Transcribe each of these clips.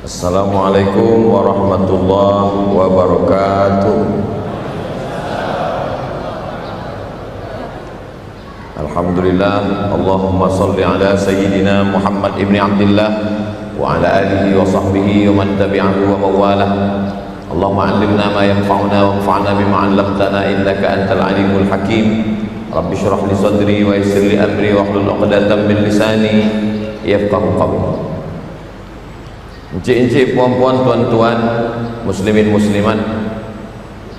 Assalamualaikum warahmatullahi wabarakatuh. Alhamdulillah, Allahumma salli ala Sayyidina Muhammad ibn Abdullah wa ala alihi wa sahbihi wa man tabi'ahu wa mawalah. Allahumma allimna ma yanfa'una wa anfa'na bima 'allamtana innaka antal alimul hakim. Rabbi shrah li sadri wa yassir li amri wa hlul 'uqdatam min lisani yafqahu qawli. Encik-encik, puan-puan, tuan-tuan, muslimin muslimat,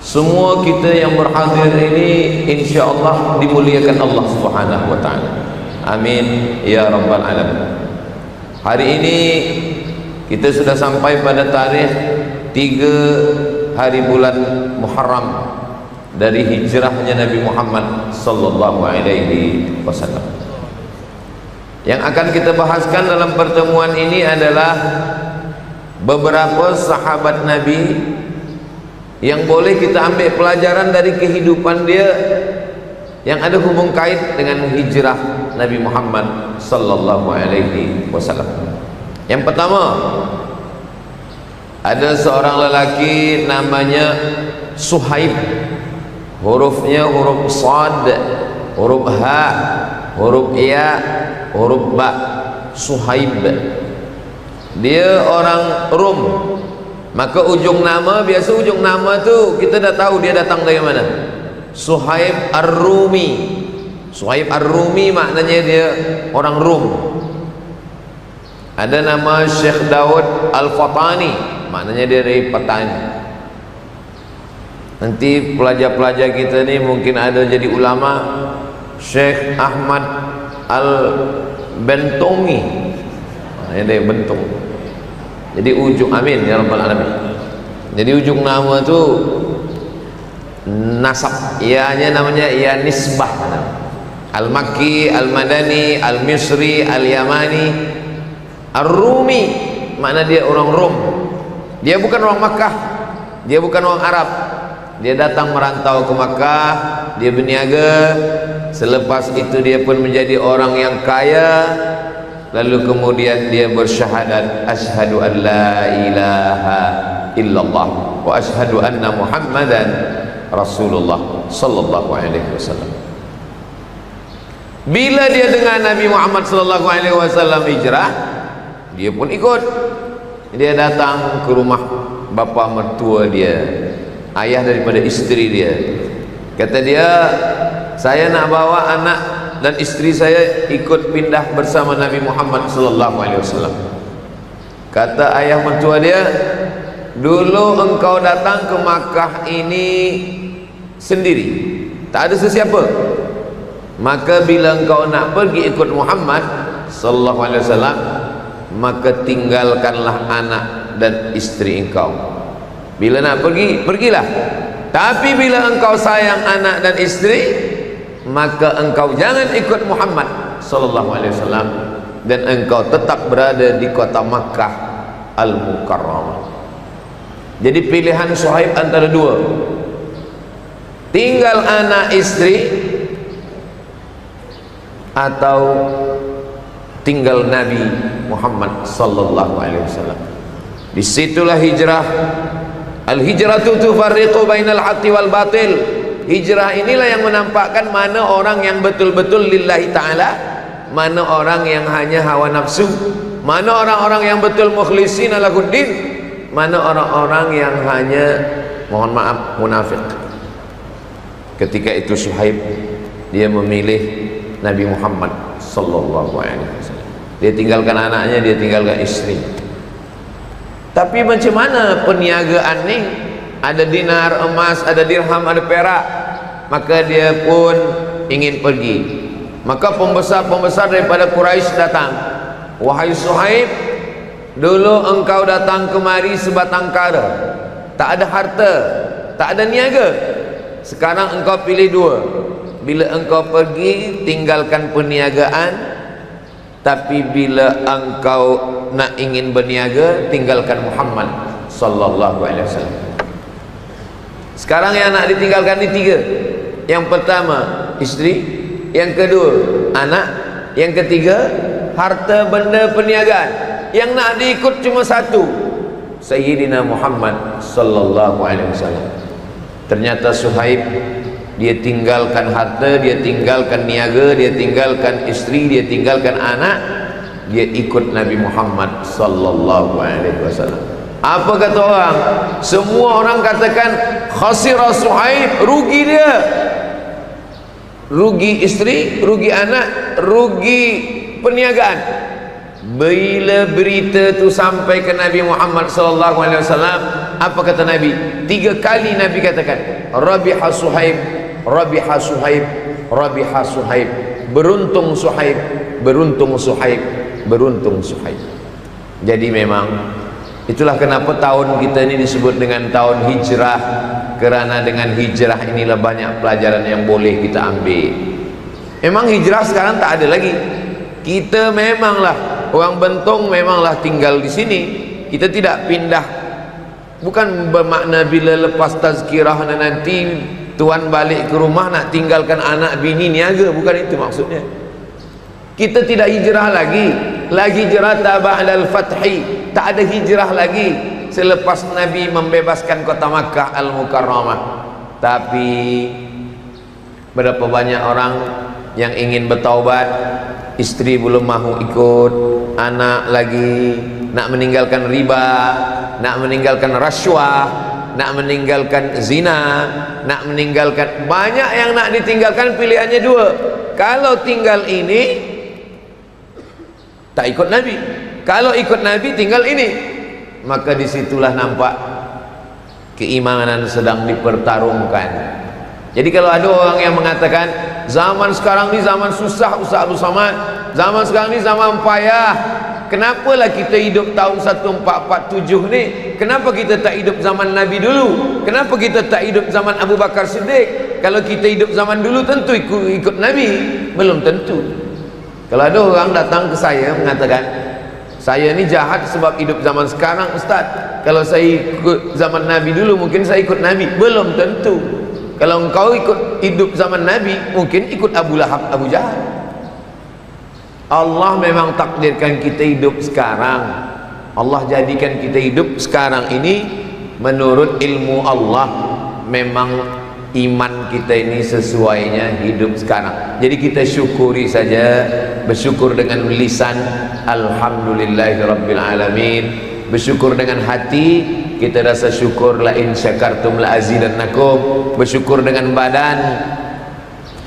semua kita yang berhadir ini insya-Allah dimuliakan Allah Subhanahu wa taala. Amin ya rabbal alamin. Hari ini kita sudah sampai pada tarikh 3 hari bulan Muharram dari hijrahnya Nabi Muhammad sallallahu alaihi wasallam. Yang akan kita bahaskan dalam pertemuan ini adalah beberapa sahabat Nabi yang boleh kita ambil pelajaran dari kehidupan dia yang ada hubung kait dengan hijrah Nabi Muhammad sallallahu alaihi wasallam. Yang pertama, ada seorang lelaki namanya Suhaib. Hurufnya huruf Shad, huruf Ha, huruf Ya, huruf Ba. Suhaib. Dia orang Rum. Maka ujung nama, biasa ujung nama tu kita dah tahu dia datang dari mana. Suhaib Ar-Rumi. Suhaib Ar-Rumi maknanya dia orang Rum. Ada nama Syekh Daud Al-Fatani, maknanya dia dari petani. Nanti pelajar-pelajar kita ni mungkin ada jadi ulama. Syekh Ahmad Al-Bentongi, maknanya dia bentung. Jadi ujung, amin ya rabbal alamin. Jadi ujung nama tu nasab, ianya namanya ia nisbah. Al-Makki, Al-Madani, Al-Misri, Al-Yamani, Ar-Rumi, makna dia orang Rom. Dia bukan orang Makkah, dia bukan orang Arab. Dia datang merantau ke Makkah, dia berniaga. Selepas itu dia pun menjadi orang yang kaya. Lalu kemudian dia bersyahadat, asyhadu an la ilaha illallah wa asyhadu anna Muhammadan Rasulullah sallallahu alaihi wasallam. Bila dia dengar Nabi Muhammad sallallahu alaihi wasallam hijrah, dia pun ikut. Dia datang ke rumah bapa mertua dia, ayah daripada isteri dia. Kata dia, saya nak bawa anak dan isteri saya ikut pindah bersama Nabi Muhammad sallallahu alaihi wasallam. Kata ayah mertua dia, dulu engkau datang ke Makkah ini sendiri, tak ada sesiapa. Maka bila engkau nak pergi ikut Muhammad sallallahu alaihi wasallam, maka tinggalkanlah anak dan isteri engkau. Bila nak pergi, pergilah. Tapi bila engkau sayang anak dan isteri, maka engkau jangan ikut Muhammad sallallahu alaihi wasallam dan engkau tetap berada di kota Makkah Al-Mukarramah. Jadi pilihan Suhaib antara dua, tinggal anak istri atau tinggal Nabi Muhammad sallallahu alaihi wasallam. Disitulah hijrah. Al-hijratu tufarriqu bainal haqqi wal batil. Hijrah inilah yang menampakkan mana orang yang betul-betul lillahi ta'ala, mana orang yang hanya hawa nafsu, mana orang-orang yang betul mukhlisin lahuddin, mana orang-orang yang hanya, mohon maaf, munafik. Ketika itu Suhaib, dia memilih Nabi Muhammad sallallahu alaihi wasallam. Dia tinggalkan anaknya, dia tinggalkan istri. Tapi macam mana perniagaan ni? Ada dinar, emas, ada dirham, ada perak. Maka dia pun ingin pergi. Maka pembesar-pembesar daripada Quraisy datang. Wahai Suhaib, dulu engkau datang kemari sebatang kara, tak ada harta, tak ada niaga. Sekarang engkau pilih dua. Bila engkau pergi, tinggalkan perniagaan. Tapi bila engkau nak ingin berniaga, tinggalkan Muhammad sallallahu alaihi wasallam. Sekarang yang nak ditinggalkan ni 3. Yang pertama isteri, yang kedua anak, yang ketiga harta benda perniagaan. Yang nak diikut cuma 1, Sayyidina Muhammad sallallahu alaihi wasallam. Ternyata Suhaib, dia tinggalkan harta, dia tinggalkan niaga, dia tinggalkan istri, dia tinggalkan anak, dia ikut Nabi Muhammad sallallahu alaihi wasallam. Apa kata orang? Semua orang katakan khasira Suhaib, rugi dia. Rugi istri, rugi anak, rugi perniagaan. Bila berita tu sampai ke Nabi Muhammad sallallahu alaihi wasallam, apa kata Nabi? 3 kali Nabi katakan, Rabiha Suhaib, Rabiha Suhaib, Rabiha Suhaib. Beruntung Suhaib, beruntung Suhaib, beruntung Suhaib. Jadi memang itulah kenapa tahun kita ini disebut dengan tahun hijrah, kerana dengan hijrah inilah banyak pelajaran yang boleh kita ambil. Memang hijrah sekarang tak ada lagi. Kita memanglah orang Bentong, memanglah tinggal di sini. Kita tidak pindah. Bukan bermakna bila lepas tazkirah nanti tuan balik ke rumah nak tinggalkan anak bini niaga, bukan itu maksudnya. Kita tidak hijrah lagi. La hijrata ba'dal fathi. Tak ada hijrah lagi selepas Nabi membebaskan kota Makkah Al-Mukarramah. Tapi berapa banyak orang yang ingin bertaubat, istri belum mahu ikut, anak lagi nak meninggalkan riba, nak meninggalkan rasuah, nak meninggalkan zina, nak meninggalkan, banyak yang nak ditinggalkan. Pilihannya 2. Kalau tinggal ini tak ikut Nabi, kalau ikut Nabi tinggal ini. Maka disitulah nampak keimanan sedang dipertarungkan. Jadi kalau ada orang yang mengatakan zaman sekarang ni zaman susah Ustaz Abdul Samad, zaman sekarang ni zaman payah, kenapalah kita hidup tahun 1447 ni? Kenapa kita tak hidup zaman Nabi dulu? Kenapa kita tak hidup zaman Abu Bakar Siddiq? Kalau kita hidup zaman dulu tentu ikut Nabi. Belum tentu. Kalau ada orang datang ke saya mengatakan, saya ni jahat sebab hidup zaman sekarang Ustaz, kalau saya ikut zaman Nabi dulu mungkin saya ikut Nabi. Belum tentu. Kalau engkau ikut hidup zaman Nabi, mungkin ikut Abu Lahab, Abu Jahal. Allah memang takdirkan kita hidup sekarang. Allah jadikan kita hidup sekarang ini menurut ilmu Allah. Memang iman kita ini sesuainya hidup sekarang. Jadi kita syukuri saja, bersyukur dengan lisan alhamdulillahirabbil alamin, bersyukur dengan hati, kita rasa syukur la in syakartum la azidannakum, bersyukur dengan badan,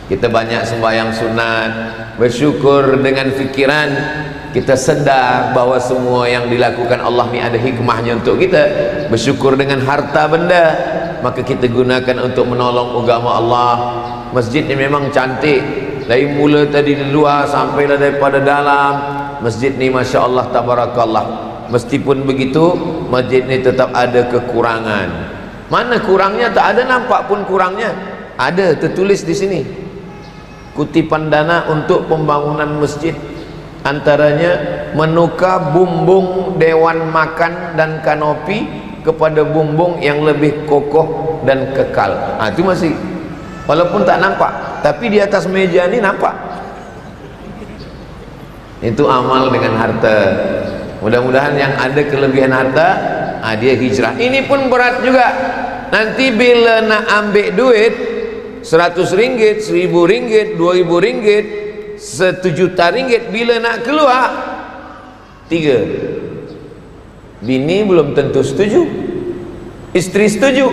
kita banyak sembahyang sunat, bersyukur dengan fikiran, kita sedar bahawa semua yang dilakukan Allah ni ada hikmahnya untuk kita, bersyukur dengan harta benda, maka kita gunakan untuk menolong agama Allah. Masjid ni memang cantik, dari mula tadi di luar sampailah daripada dalam. Masjid ni Masya Allah tabarakallah. Meskipun begitu, masjid ni tetap ada kekurangan. Mana kurangnya? Tak ada nampak pun kurangnya. Ada tertulis di sini, kutipan dana untuk pembangunan masjid, antaranya menukar bumbung dewan makan dan kanopi kepada bumbung yang lebih kokoh dan kekal. Itu masih, walaupun tak nampak, tapi di atas meja ni nampak. Itu amal dengan harta. Mudah-mudahan yang ada kelebihan harta, dia hijrah. Ini pun berat juga. Nanti bila nak ambil duit 100 ringgit, 1000 ringgit, 2000 ringgit, 1 juta ringgit, bila nak keluar 3, bini belum tentu setuju, istri setuju,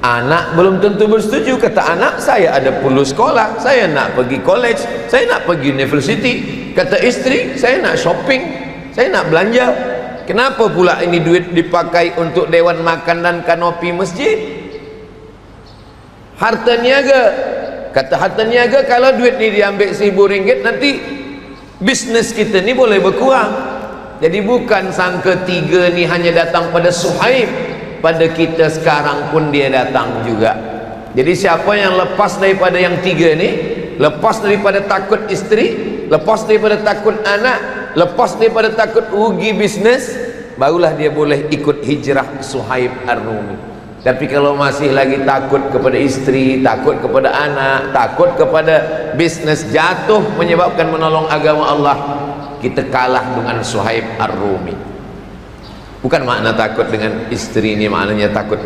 anak belum tentu bersetuju. Kata anak, saya ada perlu sekolah, saya nak pergi college, saya nak pergi university. Kata istri, saya nak shopping, saya nak belanja. Kenapa pula ini duit dipakai untuk dewan makan dan kanopi masjid? Harta niaga. Kata harta niaga, kalau duit ni diambil 1000 ringgit, nanti bisnes kita ni boleh berkurang. Jadi bukan sangka 3 ni hanya datang pada Suhaib, pada kita sekarang pun dia datang juga. Jadi siapa yang lepas daripada yang 3 ni, lepas daripada takut isteri, lepas daripada takut anak, lepas daripada takut rugi bisnes, barulah dia boleh ikut hijrah Suhaib Ar-Rumi. Tapi kalau masih lagi takut kepada isteri, takut kepada anak, takut kepada bisnes, jatuh menyebabkan menolong agama Allah, kita kalah dengan Suhaib Ar-Rumi. Bukan makna takut dengan istri ini, maknanya takut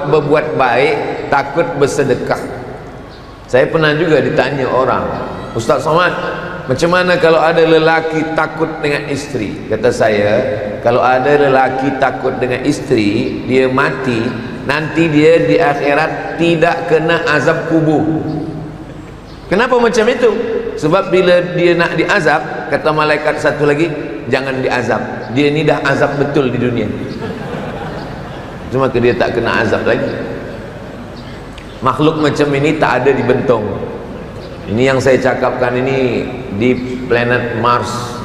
berbuat baik, takut bersedekah. Saya pernah juga ditanya orang, Ustaz Somad, macam mana kalau ada lelaki takut dengan istri? Kata saya, kalau ada lelaki takut dengan istri, dia mati, nanti dia di akhirat tidak kena azab kubur. Kenapa macam itu? Sebab bila dia nak diazab, kata malaikat satu lagi, jangan diazab, dia ni dah azab betul di dunia, cuma dia tak kena azab lagi. Makhluk macam ini tak ada di Bentong. Ini yang saya cakapkan ini di planet Mars.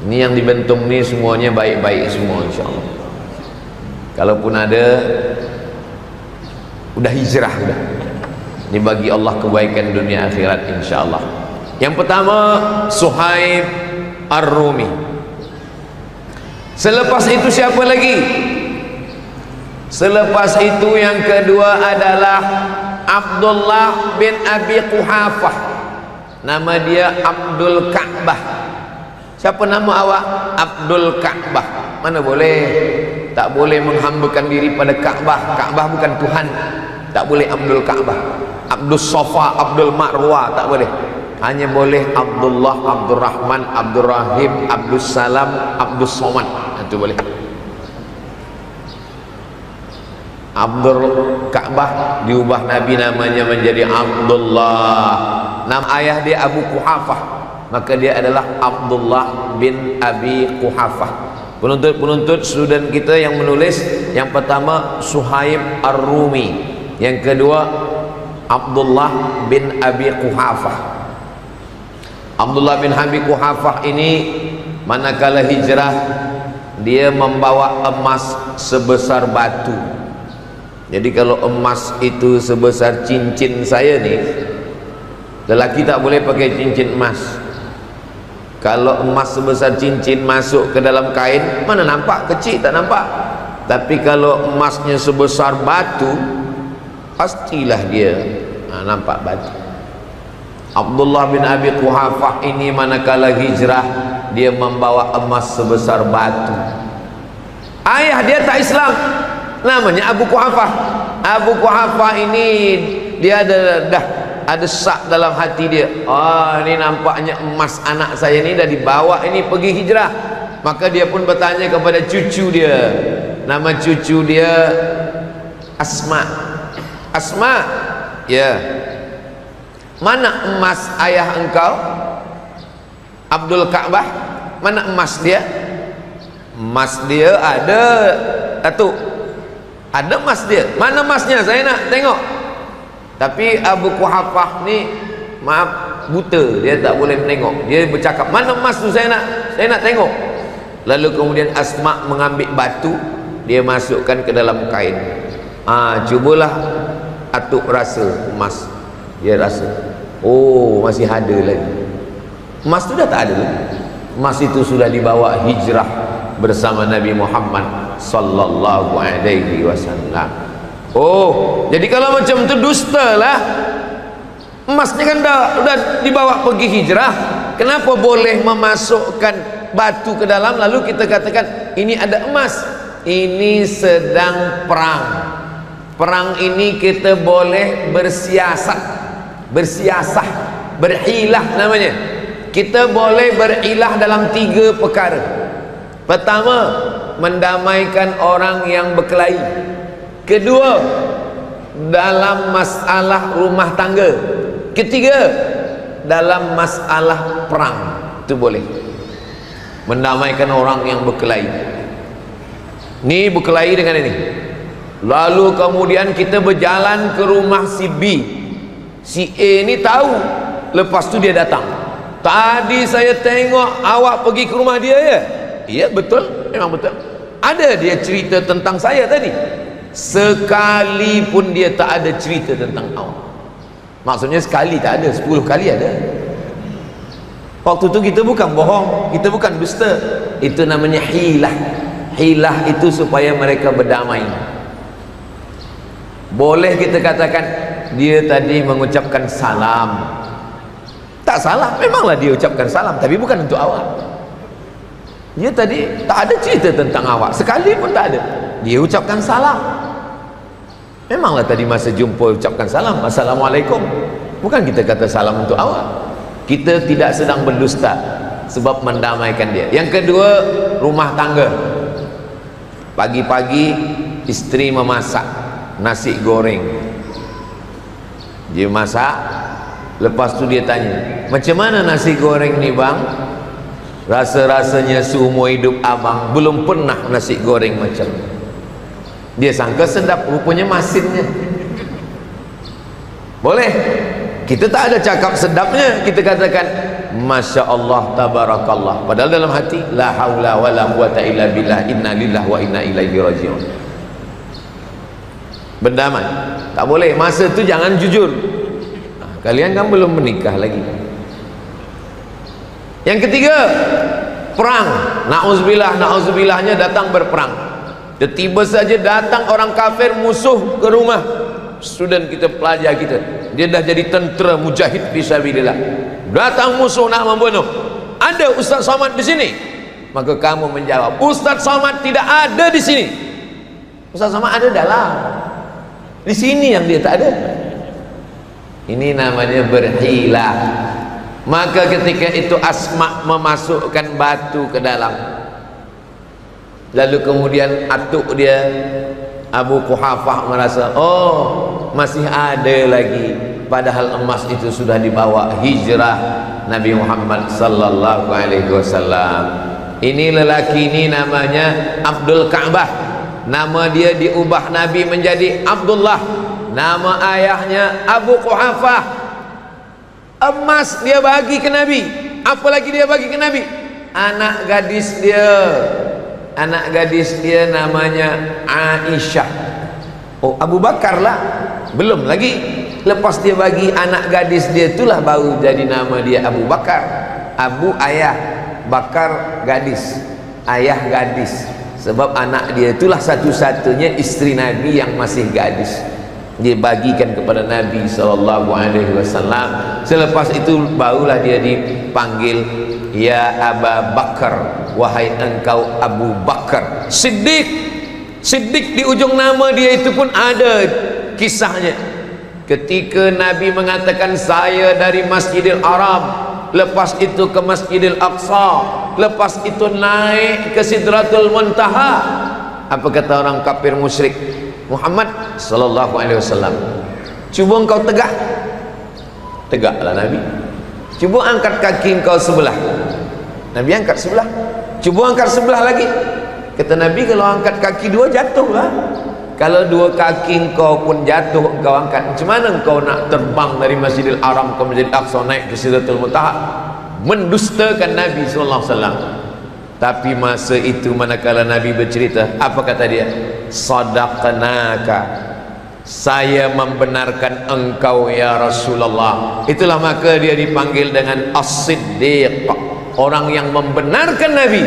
Ini yang di Bentong ni semuanya baik-baik semua, insyaAllah. Kalaupun ada, udah hijrah udah. Ini bagi Allah kebaikan dunia akhirat, insyaAllah. Yang pertama, Suhaib Ar-Rumi. Selepas itu siapa lagi? Selepas itu yang kedua adalah Abdullah bin Abi Quhafah. Nama dia Abdul Ka'bah. Siapa nama awak? Abdul Ka'bah. Mana boleh? Tak boleh menghambakan diri pada Ka'bah. Ka'bah bukan Tuhan. Tak boleh Abdul Ka'bah. Abdul Safa, Abdul Marwa, tak boleh. Hanya boleh Abdullah, Abdul Rahman, Abdul Rahim, Abdul Salam, Abdul Somad. Itu boleh. Abdul Ka'bah diubah Nabi namanya menjadi Abdullah. Nama ayah dia Abu Quhafah, maka dia adalah Abdullah bin Abi Quhafah. Penuntut student kita yang menulis, yang pertama Suhaib Ar-Rumi, yang kedua Abdullah bin Abi Quhafah. Abdullah bin Abi Quhafah ini manakala hijrah, dia membawa emas sebesar batu. Jadi kalau emas itu sebesar cincin saya nih, lelaki tak boleh pakai cincin emas. Kalau emas sebesar cincin masuk ke dalam kain, mana nampak? Kecil, tak nampak. Tapi kalau emasnya sebesar batu, pastilah dia nampak batu. Abdullah bin Abi Quhafah ini manakala hijrah, dia membawa emas sebesar batu. Ayah dia tak Islam, namanya Abu Quhafah. Abu Quhafah ini dia ada sak dalam hati dia. Ini nampaknya emas anak saya ni dah dibawa ini pergi hijrah. Maka dia pun bertanya kepada cucu dia. Nama cucu dia Asma. Asma, ya, mana emas ayah engkau? Abdul Ka'bah, mana emas dia? Emas dia ada, Datuk. Ada emas dia. Mana emasnya? Saya nak tengok. Tapi Abu Quhafah ni maaf, buta, dia tak boleh menengok. Dia bercakap, mana emas tu, saya nak tengok. Lalu kemudian Asma mengambil batu, dia masukkan ke dalam kain. Cubalah atuk rasa emas. Dia rasa, oh masih ada lagi. Emas tu dah tak ada lagi. Emas itu sudah dibawa hijrah bersama Nabi Muhammad sallallahu alaihi wasallam. Oh, jadi kalau macam tu dusta lah. Emasnya kan dah dibawa pergi hijrah. Kenapa boleh memasukkan batu ke dalam lalu kita katakan ini ada emas? Ini sedang perang. Perang ini kita boleh bersiasat, berhilah namanya. Kita boleh berilah dalam 3 perkara. Pertama, mendamaikan orang yang berkelahi. Kedua, dalam masalah rumah tangga. Ketiga, dalam masalah perang. Itu boleh mendamaikan orang yang berkelahi. Ni berkelahi dengan ini. Lalu kemudian kita berjalan ke rumah si B. Si A ni tahu. Lepas tu dia datang. Tadi saya tengok awak pergi ke rumah dia, ya? Iya, betul, memang betul. Ada dia cerita tentang saya tadi. Sekalipun dia tak ada cerita tentang awak. Maksudnya sekali tak ada, 10 kali ada. Waktu tu kita bukan bohong, kita bukan dusta. Itu namanya hilah. Hilah itu supaya mereka berdamai. Boleh kita katakan dia tadi mengucapkan salam. Tak salah, memanglah dia ucapkan salam, tapi bukan untuk awak. Dia tadi tak ada cerita tentang awak, sekali pun tak ada. Dia ucapkan salam. Memanglah tadi masa jumpa ucapkan salam, assalamualaikum. Bukan kita kata salam untuk awak. Kita tidak sedang berdusta, sebab mendamaikan dia. Yang kedua, rumah tangga. Pagi-pagi isteri memasak nasi goreng, dia masak. Lepas tu dia tanya, macam mana nasi goreng ni bang? Rasa-rasanya seumur hidup abang belum pernah nasi goreng macam ni. Dia sangka sedap, rupanya masinnya. Boleh kita tak ada cakap sedapnya, kita katakan Masya Allah tabarakallah, padahal dalam hati la haula wa la quwata illa billah, inna lillahi wa inna ilaihi rajiun. Berdamai. Tak boleh, masa tu jangan jujur. Kalian kan belum menikah lagi. Yang ketiga, perang. Na'udzubillah, na'udzubillahnya datang berperang. Tiba saja datang orang kafir musuh ke rumah student kita, pelajar kita, dia dah jadi tentera mujahid fisabilillah. Datang musuh nak membunuh. Ada Ustaz Somad di sini? Maka kamu menjawab, Ustaz Somad tidak ada di sini. Ustaz Somad ada dalam. Di sini yang dia tak ada. Ini namanya berhilah. Maka ketika itu Asma memasukkan batu ke dalam. Lalu kemudian atuk dia Abu Quhafah merasa, oh masih ada lagi, padahal emas itu sudah dibawa hijrah Nabi Muhammad sallallahu alaihi wasallam. Ini lelaki ini namanya Abdul Ka'bah. Nama dia diubah Nabi menjadi Abdullah. Nama ayahnya Abu Quhafah. Emas dia bagi ke Nabi. Apa lagi dia bagi ke Nabi? Anak gadis dia. Anak gadis dia namanya Aisyah. Oh, Abu Bakar lah. Belum lagi. Lepas dia bagi anak gadis dia, itulah baru jadi nama dia Abu Bakar. Abu ayah, Bakar gadis, ayah gadis. Sebab anak dia itulah satu-satunya isteri Nabi yang masih gadis. Dia bagikan kepada Nabi SAW. Selepas itu barulah dia dipanggil, ya Aba Bakar, wahai engkau Abu Bakar Siddiq. Siddiq di ujung nama dia itu pun ada kisahnya. Ketika Nabi mengatakan saya dari Masjidil Haram, lepas itu ke Masjidil Aqsa, lepas itu naik ke Sidratul Muntaha, apa kata orang kafir musyrik? Muhammad sallallahu alaihi wasallam, cuba engkau tegak. Tegaklah Nabi. Cuba angkat kaki engkau sebelah. Nabi angkat sebelah. Cuba angkat sebelah lagi. Kata Nabi, kalau angkat kaki dua jatuhlah. Kalau dua kaki engkau pun jatuh, engkau angkat, macam mana engkau nak terbang dari Masjidil Haram ke Masjidil Aqsa naik ke Sidratul Muntaha? Mendustakan Nabi sallallahu alaihi wasallam. Tapi masa itu manakala Nabi bercerita, apa kata dia? Sadaqnaka, saya membenarkan engkau ya Rasulullah. Itulah maka dia dipanggil dengan As-Siddiq, orang yang membenarkan Nabi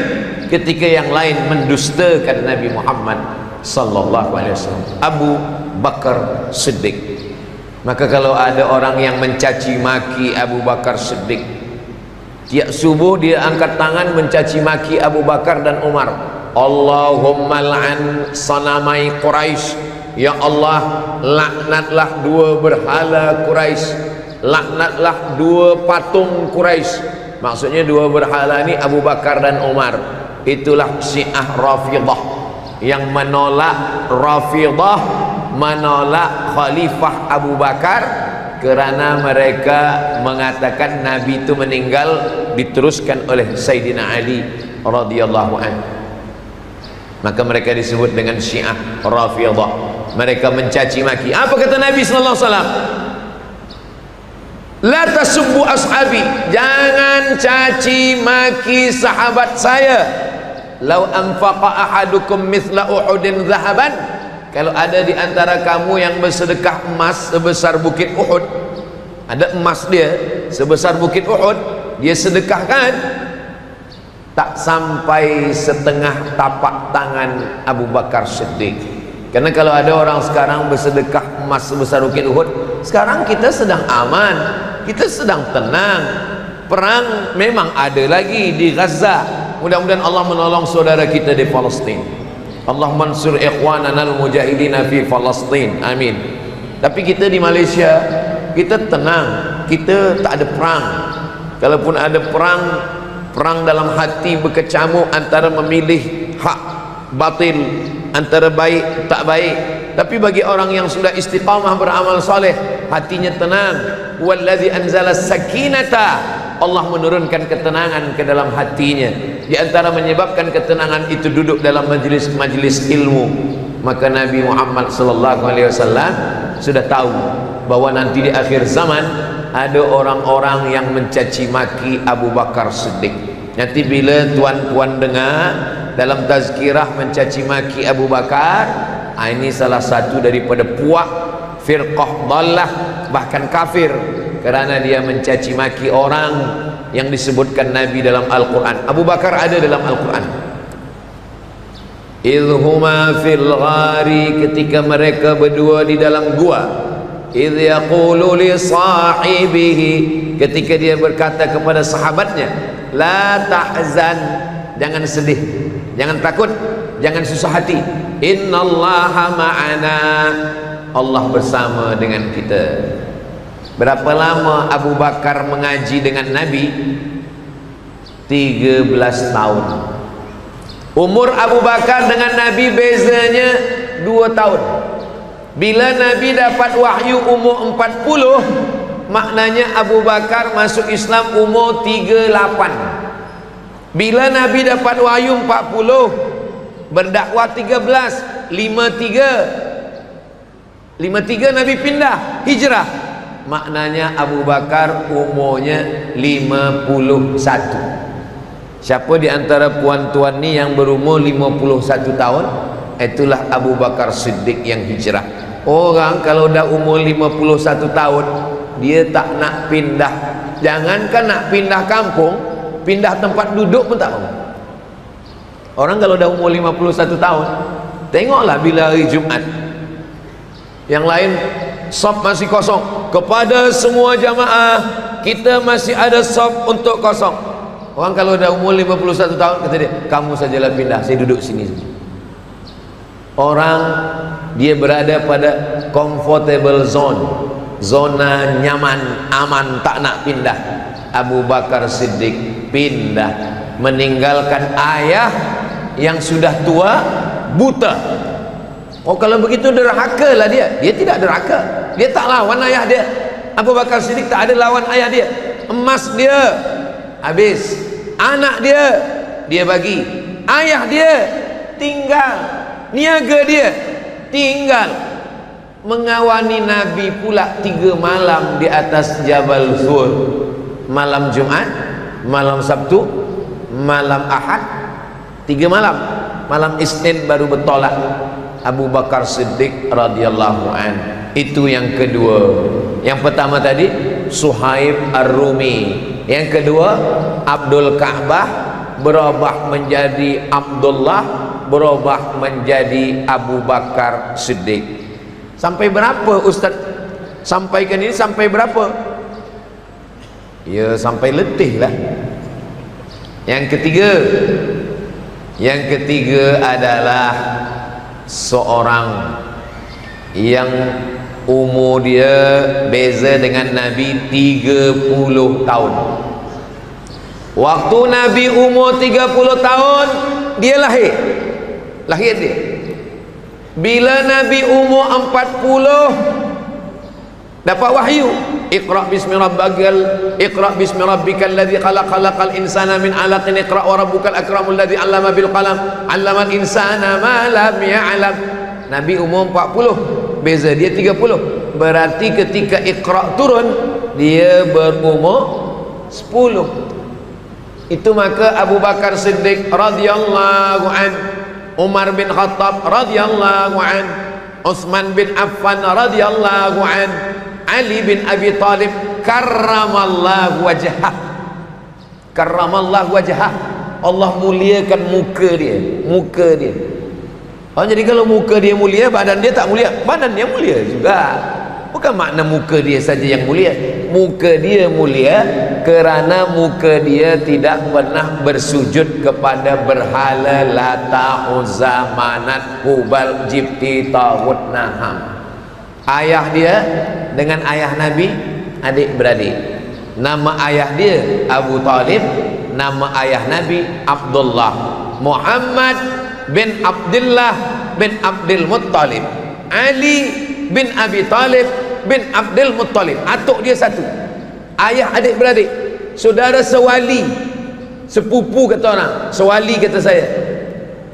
ketika yang lain mendustakan Nabi Muhammad sallallahu alaihi wasallam. Abu Bakar Siddiq. Maka kalau ada orang yang mencaci maki Abu Bakar Siddiq, tiap subuh dia angkat tangan mencaci maki Abu Bakar dan Umar. Allahumma la'an sanamai Quraisy, ya Allah laknatlah dua berhala Quraisy, laknatlah dua patung Quraisy. Maksudnya dua berhala ini Abu Bakar dan Umar. Itulah Syiah Rafidah yang menolak Rafidah, menolak Khalifah Abu Bakar, kerana mereka mengatakan Nabi itu meninggal diteruskan oleh Sayyidina Ali radhiyallahu anhu. Maka mereka disebut dengan Syiah Rafidah. Mereka mencaci maki. Apa kata Nabi sallallahu alaihi wasallam? La tasubbu ashabi, jangan caci maki sahabat saya. Lau anfaqa ahadukum mithla Uhudin zahaban, kalau ada di antara kamu yang bersedekah emas sebesar bukit Uhud, ada emas dia sebesar bukit Uhud, dia sedekahkan, tak sampai setengah tapak tangan Abu Bakar Siddiq. Karena kalau ada orang sekarang bersedekah emas sebesar bukit Uhud, sekarang kita sedang aman, kita sedang tenang. Perang memang ada lagi di Gaza, Mudah-mudahan Allah menolong saudara kita di Palestin. Allah mansur ikhwanana al-mujahidina fi Palestin. Amin. Tapi kita di Malaysia, kita tenang, kita tak ada perang. Kalaupun ada perang, perang dalam hati berkecamuk antara memilih hak batil, antara baik tak baik. Tapi bagi orang yang sudah istiqamah beramal soleh, hatinya tenang. Wallazi anzala sakinata, Allah menurunkan ketenangan ke dalam hatinya. Di antara menyebabkan ketenangan itu duduk dalam majlis-majlis ilmu. Maka Nabi Muhammad sallallahu alaihi wasallam sudah tahu bahwa nanti di akhir zaman ada orang-orang yang mencaci maki Abu Bakar Siddiq. Nanti bila tuan-tuan dengar dalam tazkirah mencaci maki Abu Bakar, ini salah satu daripada puak firqah dallah, bahkan kafir, kerana dia mencaci maki orang yang disebutkan Nabi dalam Al-Quran. Abu Bakar ada dalam Al-Quran. Idhuma fil ghari, ketika mereka berdua di dalam gua. Idh yaqulu li sahibihi, ketika dia berkata kepada sahabatnya, la tahzan, jangan sedih, jangan takut, jangan susah hati. Innallaha ma'ana, Allah bersama dengan kita. Berapa lama Abu Bakar mengaji dengan Nabi? 13 tahun. Umur Abu Bakar dengan Nabi bezanya 2 tahun. Bila Nabi dapat wahyu umur 40, maknanya Abu Bakar masuk Islam umur 38. Bila Nabi dapat wahyu 40, berdakwah 13, 53 Nabi pindah hijrah, maknanya Abu Bakar umurnya 51. Siapa di antara puan-tuan ni yang berumur 51 tahun? Itulah Abu Bakar Siddiq yang hijrah. Orang kalau dah umur 51 tahun, dia tak nak pindah. Jangankan nak pindah kampung, pindah tempat duduk pun tak mau. Orang kalau dah umur 51 tahun, tengoklah bila hari Jumat, yang lain saf masih kosong, kepada semua jamaah kita masih ada saf untuk kosong. Orang kalau dah umur 51 tahun, kata dia, kamu sajalah pindah, saya duduk sini. Orang dia berada pada comfortable zone, zona nyaman, aman, tak nak pindah. Abu Bakar Siddiq pindah, meninggalkan ayah yang sudah tua, buta. Oh, kalau begitu derhaka lah dia. Dia tidak derhaka, dia tak lawan ayah dia. Abu Bakar Siddiq tak ada lawan ayah dia. Emas dia habis, anak dia bagi, ayah dia tinggal, niaga dia tinggal. Mengawani Nabi pula 3 malam di atas Jabal Zur. Malam Jumat, malam Sabtu, malam Ahad, 3 malam. Malam Isnin baru bertolak Abu Bakar Siddiq radhiyallahu an. Itu yang kedua. Yang pertama tadi Suhaib Ar-Rumi, yang kedua Abdul Ka'bah berubah menjadi Abdullah, berubah menjadi Abu Bakar Siddiq. Sampai berapa Ustaz sampaikan ini? Sampai berapa? Ya, sampai letih lah. Yang ketiga adalah seorang yang umur dia beza dengan Nabi 30 tahun. Waktu Nabi umur 30 tahun, dia lahir dia. Bila Nabi umur 40 dapat wahyu, Iqra bismi rabbikal ladzi khalaqal insana min 'alaqin, Iqra wa rabbukal akramul ladzi 'allama bil qalam 'allamal insana ma lam ya'lam. Nabi umur 40, beza dia 30. Berarti ketika Iqra turun, dia berumur 10. Itu maka Abu Bakar Siddiq radhiyallahu an, Umar bin Khattab radhiyallahu an, Utsman bin Affan radhiyallahu an, Ali bin Abi Thalib karramallahu wajhah. Karramallahu wajhah. Allah muliakan muka dia. Oh, jadi kalau muka dia mulia, badan dia tak mulia? Badan dia mulia juga. Bukan makna muka dia saja yang mulia, muka dia mulia kerana muka dia tidak pernah bersujud kepada berhala Lata, Uzza, Manat, Hubal, Jibti, Taghut, Naham. Ayah dia dengan ayah Nabi adik-beradik. Nama ayah dia Abu Talib, nama ayah Nabi Abdullah. Muhammad bin Abdullah bin Abdul Muttalib, Ali bin Abi Talib bin Abdul Muttalib. Atuk dia satu. Ayah adik-beradik, saudara sewali, sepupu kata orang, sewali kata saya.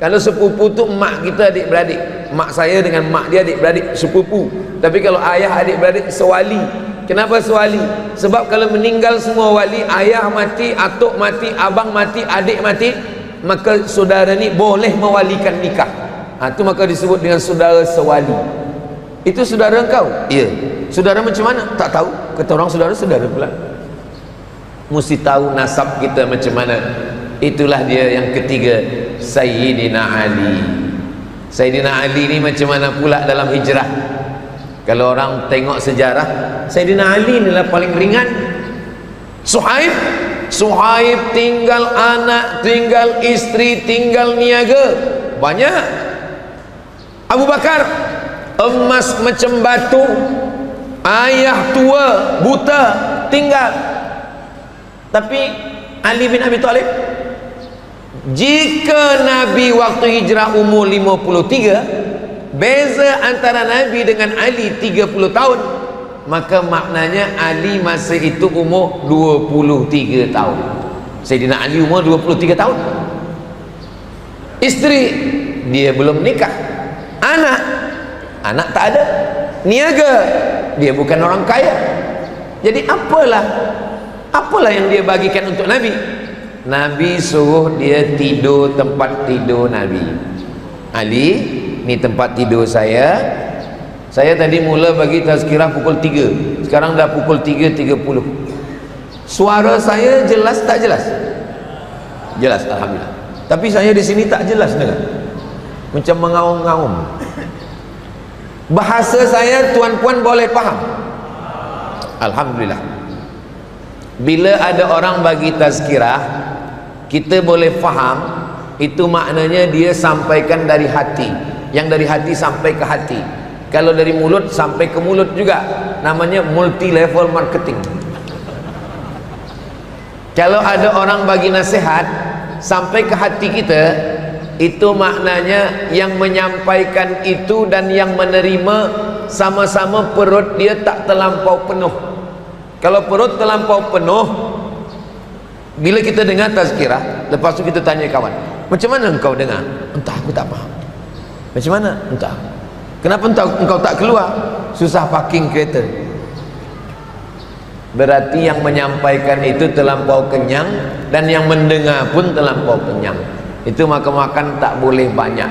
Kalau sepupu tu mak kita adik-beradik, mak saya dengan mak dia adik-beradik sepupu. Tapi kalau ayah adik-beradik sewali. Kenapa sewali? Sebab kalau meninggal semua wali, ayah mati, atuk mati, abang mati, adik mati, maka saudara ni boleh mewalikan nikah. Itu maka disebut dengan saudara sewali. Itu saudara engkau? Ya. Saudara macam mana? Tak tahu. Kata orang saudara pula. Mesti tahu nasab kita macam mana. Itulah dia yang ketiga, Sayyidina Ali. Sayyidina Ali ni macam mana pula dalam hijrah? Kalau orang tengok sejarah, Sayyidina Ali inilah paling ringan. Suhaib tinggal anak, tinggal isteri, tinggal niaga, banyak. Abu Bakar emas macam batu, ayah tua buta tinggal. Tapi Ali bin Abi Talib, jika Nabi waktu hijrah umur 53, beza antara Nabi dengan Ali 30 tahun, maka maknanya Ali masa itu umur 23 tahun. Sayyidina Ali umur 23 tahun. Isteri dia belum nikah. Anak tak ada. Niaga dia bukan orang kaya. Jadi apalah yang dia bagikan untuk Nabi? Nabi suruh dia tidur tempat tidur Nabi. Ali, ni tempat tidur saya. Saya tadi mula bagi tazkirah pukul 3, sekarang dah pukul 3.30. Suara saya jelas tak jelas? Jelas, alhamdulillah. Tapi saya di sini tak jelas dengar, macam mengaum-ngaum. Bahasa saya tuan-puan boleh faham? Alhamdulillah. Bila ada orang bagi tazkirah, kita boleh faham, itu maknanya dia sampaikan dari hati. Yang dari hati sampai ke hati. Kalau dari mulut sampai ke mulut juga, namanya multi level marketing. Kalau ada orang bagi nasihat sampai ke hati kita, itu maknanya yang menyampaikan itu dan yang menerima sama-sama perut dia tak terlampau penuh. Kalau perut terlampau penuh, bila kita dengar tazkirah, lepas tu kita tanya kawan, macam mana engkau dengar? Entah, aku tak faham. Macam mana? Entah. Kenapa engkau tak keluar? Susah parking kereta. Berarti yang menyampaikan itu terlampau kenyang, dan yang mendengar pun terlampau kenyang. Itu makan tak boleh banyak.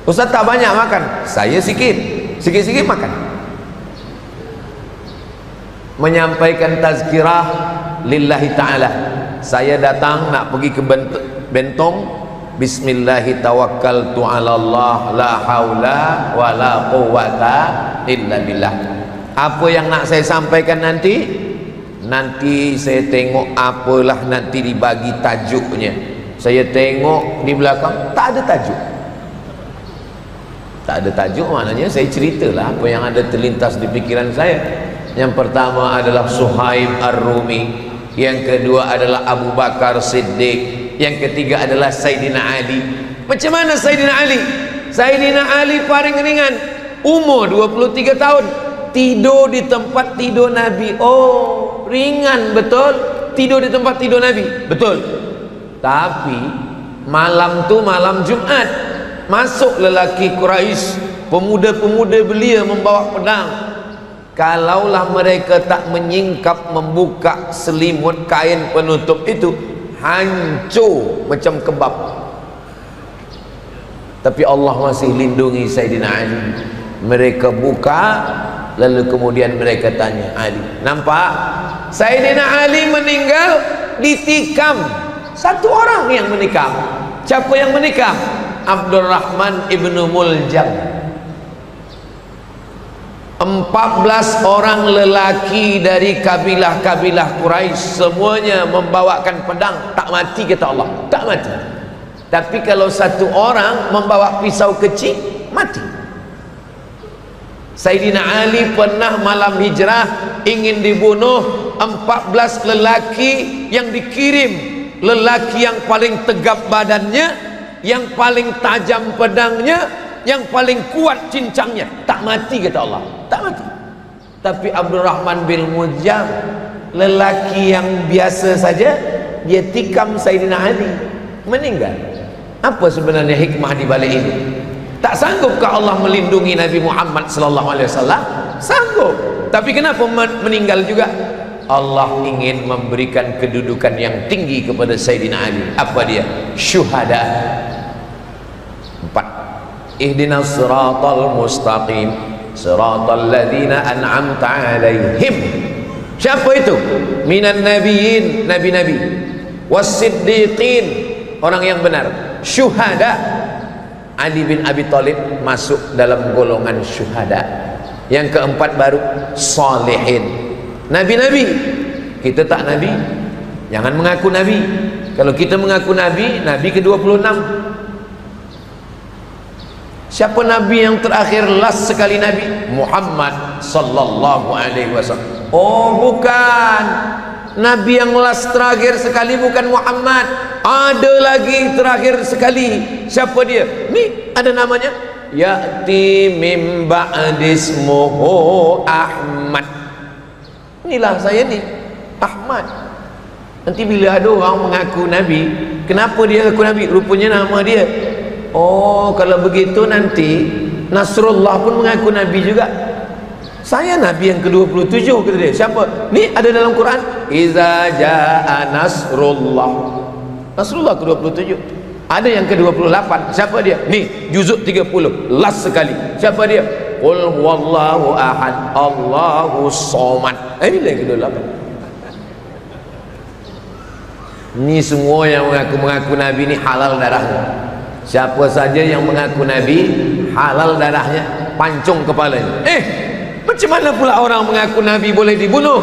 Ustaz tak banyak makan, saya sikit-sikit makan. Menyampaikan tazkirah lillahi ta'ala. Saya datang nak pergi ke Bentong, bismillahi tawakkaltu ala Allah, la haula wa la quwwata illa billah. Apa yang nak saya sampaikan nanti saya tengok apalah nanti dibagi tajuknya. Saya tengok di belakang tak ada tajuk. Tak ada tajuk maknanya saya ceritalah apa yang ada terlintas di pikiran saya. Yang pertama adalah Suhaib Ar-Rumi, yang kedua adalah Abu Bakar Siddiq, yang ketiga adalah Sayyidina Ali. Macam mana Sayyidina Ali? Sayyidina Ali paling ringan, umur 23 tahun, tidur di tempat tidur Nabi. Oh, ringan betul, tidur di tempat tidur Nabi, betul. Tapi malam tu malam Jumat, masuk lelaki Quraisy, pemuda-pemuda belia membawa pedang. Kalaulah mereka tak menyingkap membuka selimut kain penutup itu, hancur macam kebab. Tapi Allah masih lindungi Sayyidina Ali. Mereka buka, lalu kemudian mereka tanya Ali. Nampak? Sayyidina Ali meninggal ditikam. Satu orang yang menikam. Siapa yang menikam? Abdurrahman ibnu Muljam. 14 orang lelaki dari kabilah-kabilah Quraisy semuanya membawakan pedang, tak mati kata Allah, tak mati. Tapi kalau satu orang membawa pisau kecil, mati. Sayyidina Ali pernah malam hijrah ingin dibunuh 14 lelaki yang dikirim, lelaki yang paling tegap badannya, yang paling tajam pedangnya, yang paling kuat cincangnya, tak mati kata Allah, tak mati. Tapi Abdurrahman bin Muljam, lelaki yang biasa saja, dia tikam Sayyidina Ali, meninggal. Apa sebenarnya hikmah di balik ini? Tak sanggupkah Allah melindungi Nabi Muhammad sallallahu alaihi wasallam? Sanggup. Tapi kenapa meninggal juga? Allah ingin memberikan kedudukan yang tinggi kepada Sayyidina Ali. Apa dia? Syuhada. 4. Ihdinas siratal mustaqim, siratal ladzina an'amta alaihim. Siapa itu? Minan nabiyyin, nabi-nabi, was-siddiqin, orang yang benar, syuhada. Ali bin Abi Thalib masuk dalam golongan syuhada. Yang keempat baru salihin, nabi-nabi. Kita tak nabi, jangan mengaku nabi. Kalau kita mengaku nabi, nabi ke-26. Siapa nabi yang terakhir, last sekali nabi? Muhammad sallallahu alaihi wasallam. Oh bukan, nabi yang last terakhir sekali bukan Muhammad, ada lagi terakhir sekali. Siapa dia? Ni ada namanya, ya'ti mim ba'dismuhu Ahmad. Inilah saya ni, Ahmad. Nanti bila ada orang mengaku nabi, kenapa dia mengaku nabi? Rupanya nama dia. Oh kalau begitu nanti Nasrullah pun mengaku nabi juga. Saya nabi yang ke-27 kata dia. Siapa? Ni ada dalam Quran, iza jaa nasrullah. Nasrullah ke-27. Ada yang ke-28. Siapa dia? Ni juzuk 30, last sekali. Siapa dia? Qul huwallahu ahad, Allahu somad. Ini yang ke-28. Ni semua yang mengaku nabi ni halal darahnya. Siapa saja yang mengaku nabi, halal darahnya, pancung kepalanya. Macam mana pula orang mengaku nabi boleh dibunuh?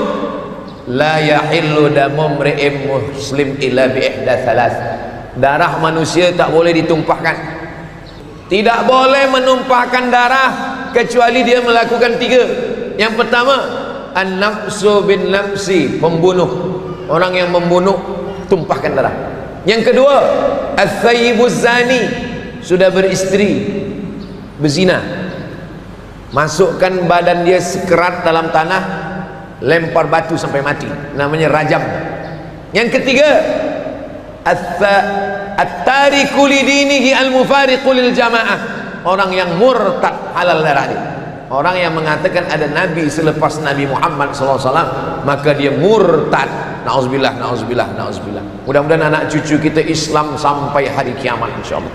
La yahillu damu mri'in muslim illa bi ihda thalath. Darah manusia tak boleh ditumpahkan. Tidak boleh menumpahkan darah kecuali dia melakukan 3. Yang pertama, an-nafsu bin nafsi, pembunuh. Orang yang membunuh, tumpahkan darah. Yang kedua, al-thayyibuz zani, sudah beristri, berzina, masukkan badan dia sekerat dalam tanah, lempar batu sampai mati, namanya rajam. Yang ketiga, at-tariku lidinihi al-mufariqu lil jamaah, orang yang murtad, halal darah dia. Orang yang mengatakan ada nabi selepas Nabi Muhammad SAW, maka dia murtad. Na'udzubillah, na'udzubillah, na'udzubillah. Mudah-mudahan anak cucu kita Islam sampai hari kiamat insyaallah.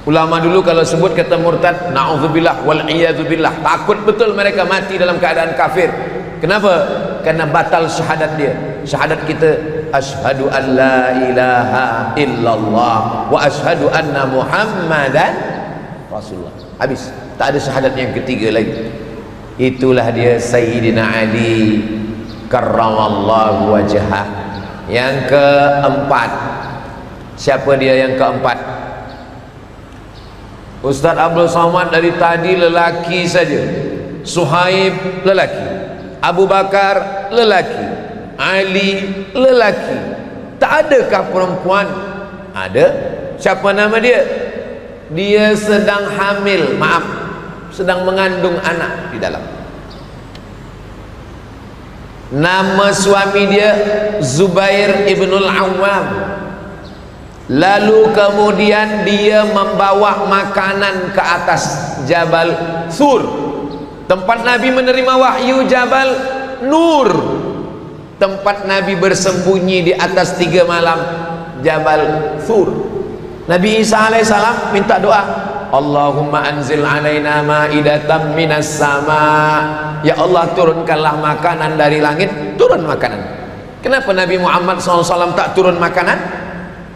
Ulama dulu kalau sebut kata murtad, na'udzubillah wal iyadzubillah, takut betul mereka mati dalam keadaan kafir. Kenapa? Karena batal syahadat dia. Syahadat kita, asyhadu an la ilaha illallah wa asyhadu anna muhammadan rasulullah. Habis, tak ada syahadat yang ketiga lagi. Itulah dia Sayyidina Ali karramallahu wajhah. Yang keempat, siapa dia yang keempat? Ustaz Abdul Somad dari tadi lelaki saja. Suhaib lelaki, Abu Bakar lelaki, Ali lelaki. Tak adakah perempuan? Ada. Siapa nama dia? Dia sedang hamil, maaf, sedang mengandung anak di dalam. Nama suami dia Zubair ibnul Awwam. Lalu kemudian dia membawa makanan ke atas Jabal Thur, tempat Nabi menerima wahyu. Jabal Nur, tempat Nabi bersembunyi di atas 3 malam, Jabal Thur. Nabi Isa alaihissalam minta doa, Allahumma anzil alaina ma'idatan minas sama. Ya Allah, turunkanlah makanan dari langit. Turun makanan. Kenapa Nabi Muhammad SAW tak turun makanan?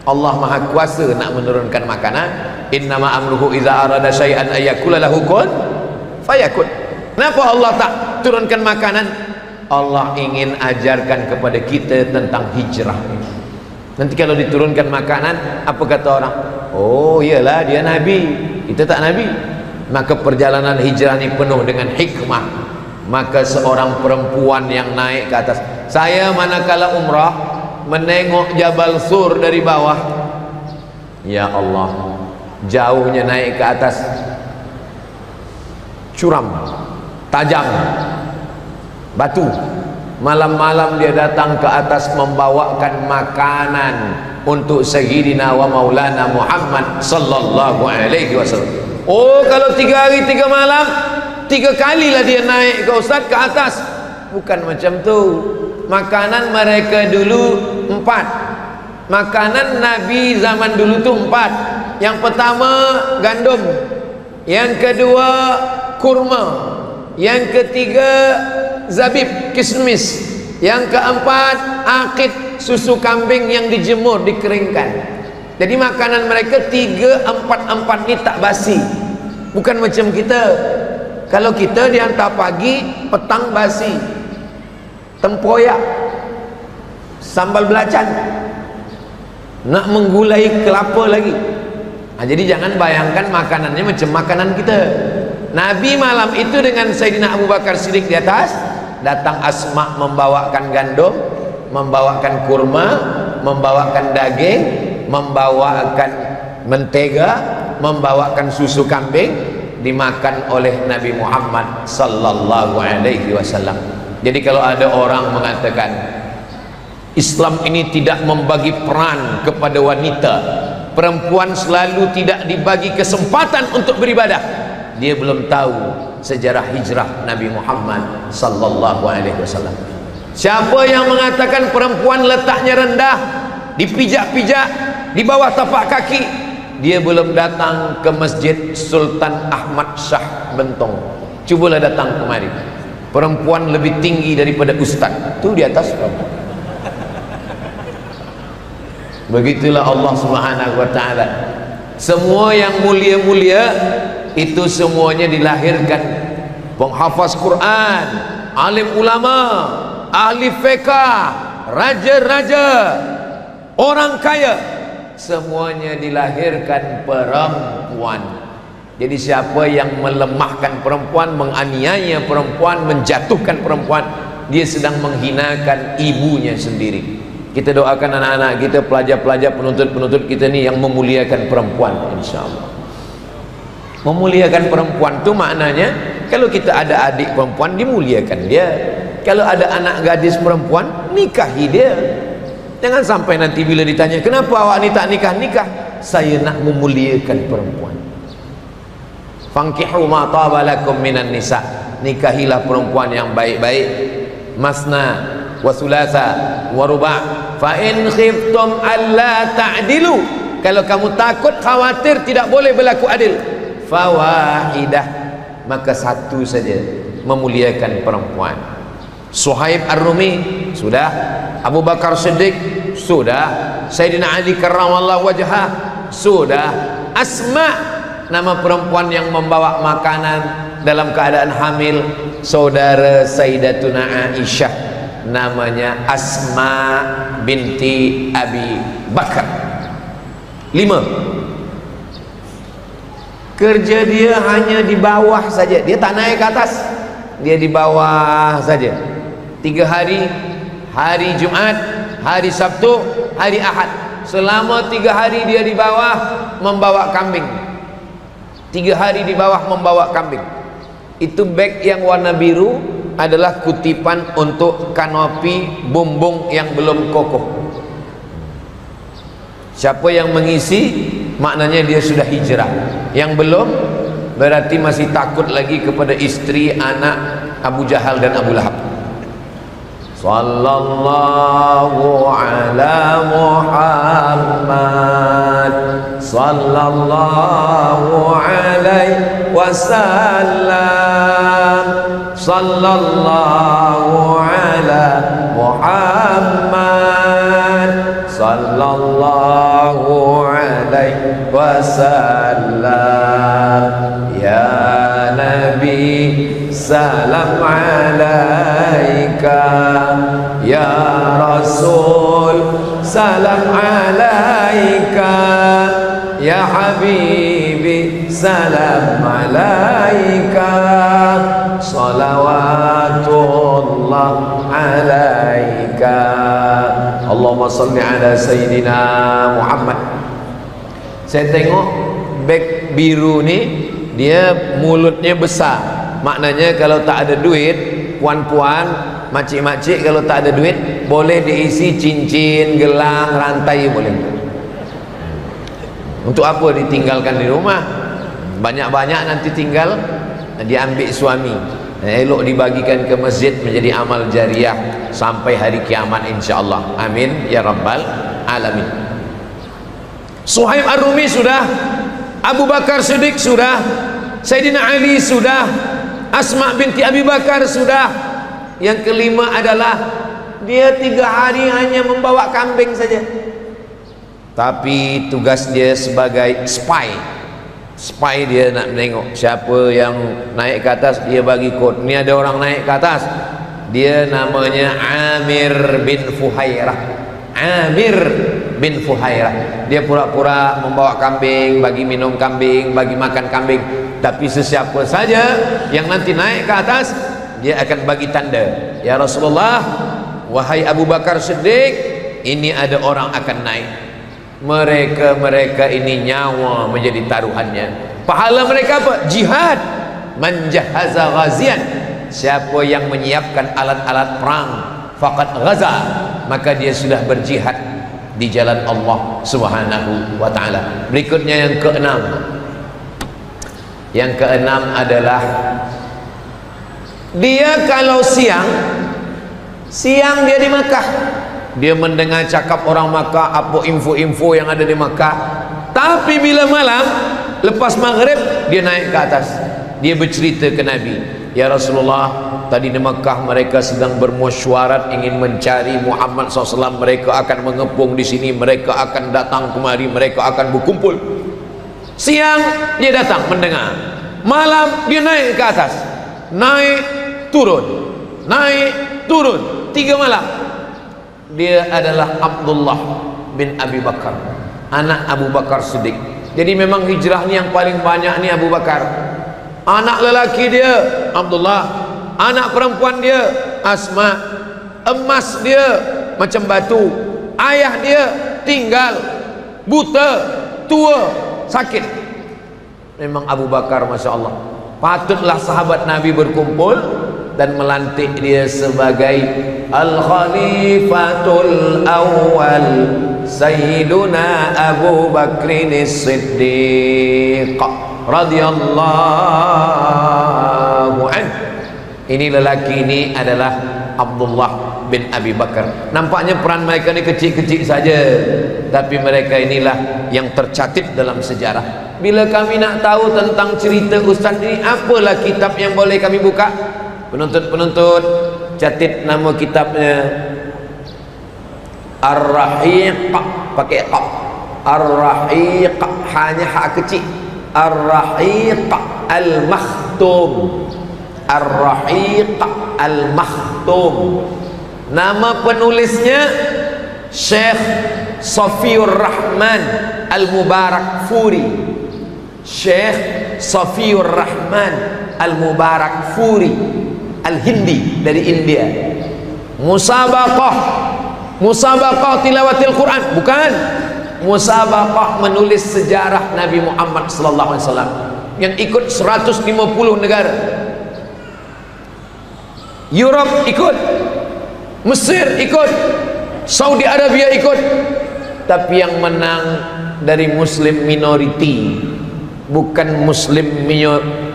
Allah maha kuasa nak menurunkan makanan. Innama amruhu idza arada syai'an ayyakula lahu kun fayakun. Kenapa Allah tak turunkan makanan? Allah ingin ajarkan kepada kita tentang hijrah. Nanti kalau diturunkan makanan, apa kata orang? Oh iyalah dia Nabi, kita tak Nabi. Maka perjalanan hijrah ini penuh dengan hikmah. Maka seorang perempuan yang naik ke atas, saya manakala umrah menengok Jabal Sur dari bawah, ya Allah, jauhnya naik ke atas, curam, tajam, batu. Malam-malam dia datang ke atas membawakan makanan untuk Sayyidina wa Maulana Muhammad sallallahu alaihi wasallam. Oh, kalau 3 hari 3 malam, 3 kalilah dia naik ke Ustaz ke atas. Bukan macam tu. Makanan mereka dulu 4. Makanan Nabi zaman dulu tu 4. Yang pertama gandum, yang kedua kurma, yang ketiga zabib, kismis, yang keempat akid, susu kambing yang dijemur, dikeringkan. Jadi makanan mereka 3, 4 ni tak basi. Bukan macam kita. Kalau kita dihantar pagi, petang basi. Tempoyak, sambal belacan, nak menggulai kelapa lagi. Jadi jangan bayangkan makanannya macam makanan kita. Nabi malam itu dengan Sayyidina Abu Bakar Siddiq di atas, datang Asma membawakan gandum, membawakan kurma, membawakan daging, membawakan mentega, membawakan susu kambing, dimakan oleh Nabi Muhammad sallallahu alaihi wasallam. Jadi kalau ada orang mengatakan Islam ini tidak membagi peran kepada wanita, perempuan selalu tidak dibagi kesempatan untuk beribadah, dia belum tahu sejarah hijrah Nabi Muhammad sallallahu alaihi wasallam. Siapa yang mengatakan perempuan letaknya rendah, dipijak-pijak di bawah tapak kaki, dia belum datang ke Masjid Sultan Ahmad Shah Bentong. Cubalah datang kemari. Perempuan lebih tinggi daripada ustaz. Tu di atas perempuan. Begitulah Allah Subhanahu wa taala. Semua yang mulia-mulia itu semuanya dilahirkan penghafaz Quran, alim ulama, ahli fiqh, raja-raja, orang kaya, semuanya dilahirkan perempuan. Jadi siapa yang melemahkan perempuan, menganiaya perempuan, menjatuhkan perempuan, dia sedang menghinakan ibunya sendiri. Kita doakan anak-anak kita, pelajar-pelajar, penuntut-penuntut kita ni yang memuliakan perempuan, insyaallah. Memuliakan perempuan tu maknanya kalau kita ada adik perempuan, dimuliakan dia. Kalau ada anak gadis perempuan, nikahi dia. Jangan sampai nanti bila ditanya, kenapa awak ni tak nikah-nikah? Saya nak memuliakan perempuan. Fankihu ma taba lakum minan nisa, nikahilah perempuan yang baik-baik. Masna wa thulatha wa ruba', fa in khiftum alla ta'dilu, kalau kamu takut khawatir tidak boleh berlaku adil, fawahidah, maka satu saja, memuliakan perempuan. Suhaib Ar-Rumi sudah, Abu Bakar Siddiq sudah, Sayyidina Ali karramallahu wajhah sudah, Asma, nama perempuan yang membawa makanan dalam keadaan hamil, saudara Sayyidatuna Aisyah, namanya Asma binti Abi Bakar. 5. Kerja dia hanya di bawah saja, dia tak naik ke atas, dia di bawah saja. 3 hari, hari Jumat, hari Sabtu, hari Ahad, selama 3 hari dia di bawah membawa kambing. 3 hari di bawah membawa kambing. Itu beg yang warna biru adalah kutipan untuk kanopi bumbung yang belum kokoh. Siapa yang mengisi, maknanya dia sudah hijrah. Yang belum, berarti masih takut lagi kepada istri, anak Abu Jahal dan Abu Lahab. Sallallahu ala Muhammad, sallallahu alaihi wasallam, sallallahu ala Muhammad, sallallahu alaihi wasallam. Ya Nabi salam alaika ya Rasul, salam alaika ya Habibi, salam alaika, salawatullah alaika. Allahumma salli ala Sayyidina Muhammad. Saya tengok beg biru ni, dia mulutnya besar. Maknanya kalau tak ada duit, puan-puan, makcik-makcik, kalau tak ada duit boleh diisi cincin, gelang, rantai, boleh. Untuk apa ditinggalkan di rumah? Banyak-banyak nanti tinggal diambil suami. Elok dibagikan ke masjid menjadi amal jariah sampai hari kiamat insya-Allah. Amin ya rabbal alamin. Suhaib Ar-Rumi sudah, Abu Bakar Siddiq sudah, Sayyidina Ali sudah, Asma binti Abi Bakar sudah. Yang kelima adalah dia 3 hari hanya membawa kambing saja, tapi tugas dia sebagai spy. Spy, dia nak menengok siapa yang naik ke atas, dia bagi kod. Ni ada orang naik ke atas, dia namanya Amir bin Fuhairah. Amir bin Fuhairah. Dia pura-pura membawa kambing, bagi minum kambing, bagi makan kambing. Tapi sesiapa saja yang nanti naik ke atas, dia akan bagi tanda, ya Rasulullah, wahai Abu Bakar Siddiq, ini ada orang akan naik. Mereka ini nyawa menjadi taruhannya. Pahala mereka apa? Jihad. Man jahaza ghazian, siapa yang menyiapkan alat-alat perang, faqad ghaza, maka dia sudah berjihad di jalan Allah Subhanahu wa taala. Berikutnya yang keenam. Yang keenam adalah dia kalau siang dia di Makkah, dia mendengar cakap orang Makkah, apa info-info yang ada di Makkah. Tapi bila malam lepas maghrib, dia naik ke atas, dia bercerita ke Nabi, ya Rasulullah, tadi di Makkah mereka sedang bermusyawarat ingin mencari Muhammad SAW, mereka akan mengepung di sini, mereka akan datang kemari, mereka akan berkumpul. Siang dia datang mendengar, malam dia naik ke atas, naik turun, naik turun, 3 malam. Dia adalah Abdullah bin Abi Bakar, anak Abu Bakar Siddiq. Jadi memang hijrah ni yang paling banyak ni Abu Bakar. Anak lelaki dia Abdullah, anak perempuan dia Asma, emas dia macam batu, ayah dia tinggal, buta, tua, sakit. Memang Abu Bakar Masya Allah. Patutlah sahabat Nabi berkumpul dan melantik dia sebagai Al-Khalifatul Awal Sayyiduna Abu Bakrin As-Siddiq radhiyallahu anhu. Ini lelaki ini adalah Abdullah bin Abi Bakar. Nampaknya peran mereka ni kecil-kecil saja, tapi mereka inilah yang tercatat dalam sejarah. Bila kami nak tahu tentang cerita ustaz ini, apalah kitab yang boleh kami buka? Penuntut-penuntut catat nama kitabnya Ar-Rahiq, pakai qa. Ar-Rahiq, hanya hak kecil. Ar-Rahiq Al-Makhtum. Ar-Rahiq Al-Makhtum. Nama penulisnya Syekh Safiur Rahman Al-Mubarak Furi. Syekh Safiur Rahman Al-Mubarak Furi, Al-Hindi, dari India. Musabaqah tilawatil Quran, bukan. Musabaqah menulis sejarah Nabi Muhammad sallallahu alaihi wasallam yang ikut 150 negara. Europe ikut, Mesir ikut, Saudi Arabia ikut. Tapi yang menang dari Muslim minority, bukan Muslim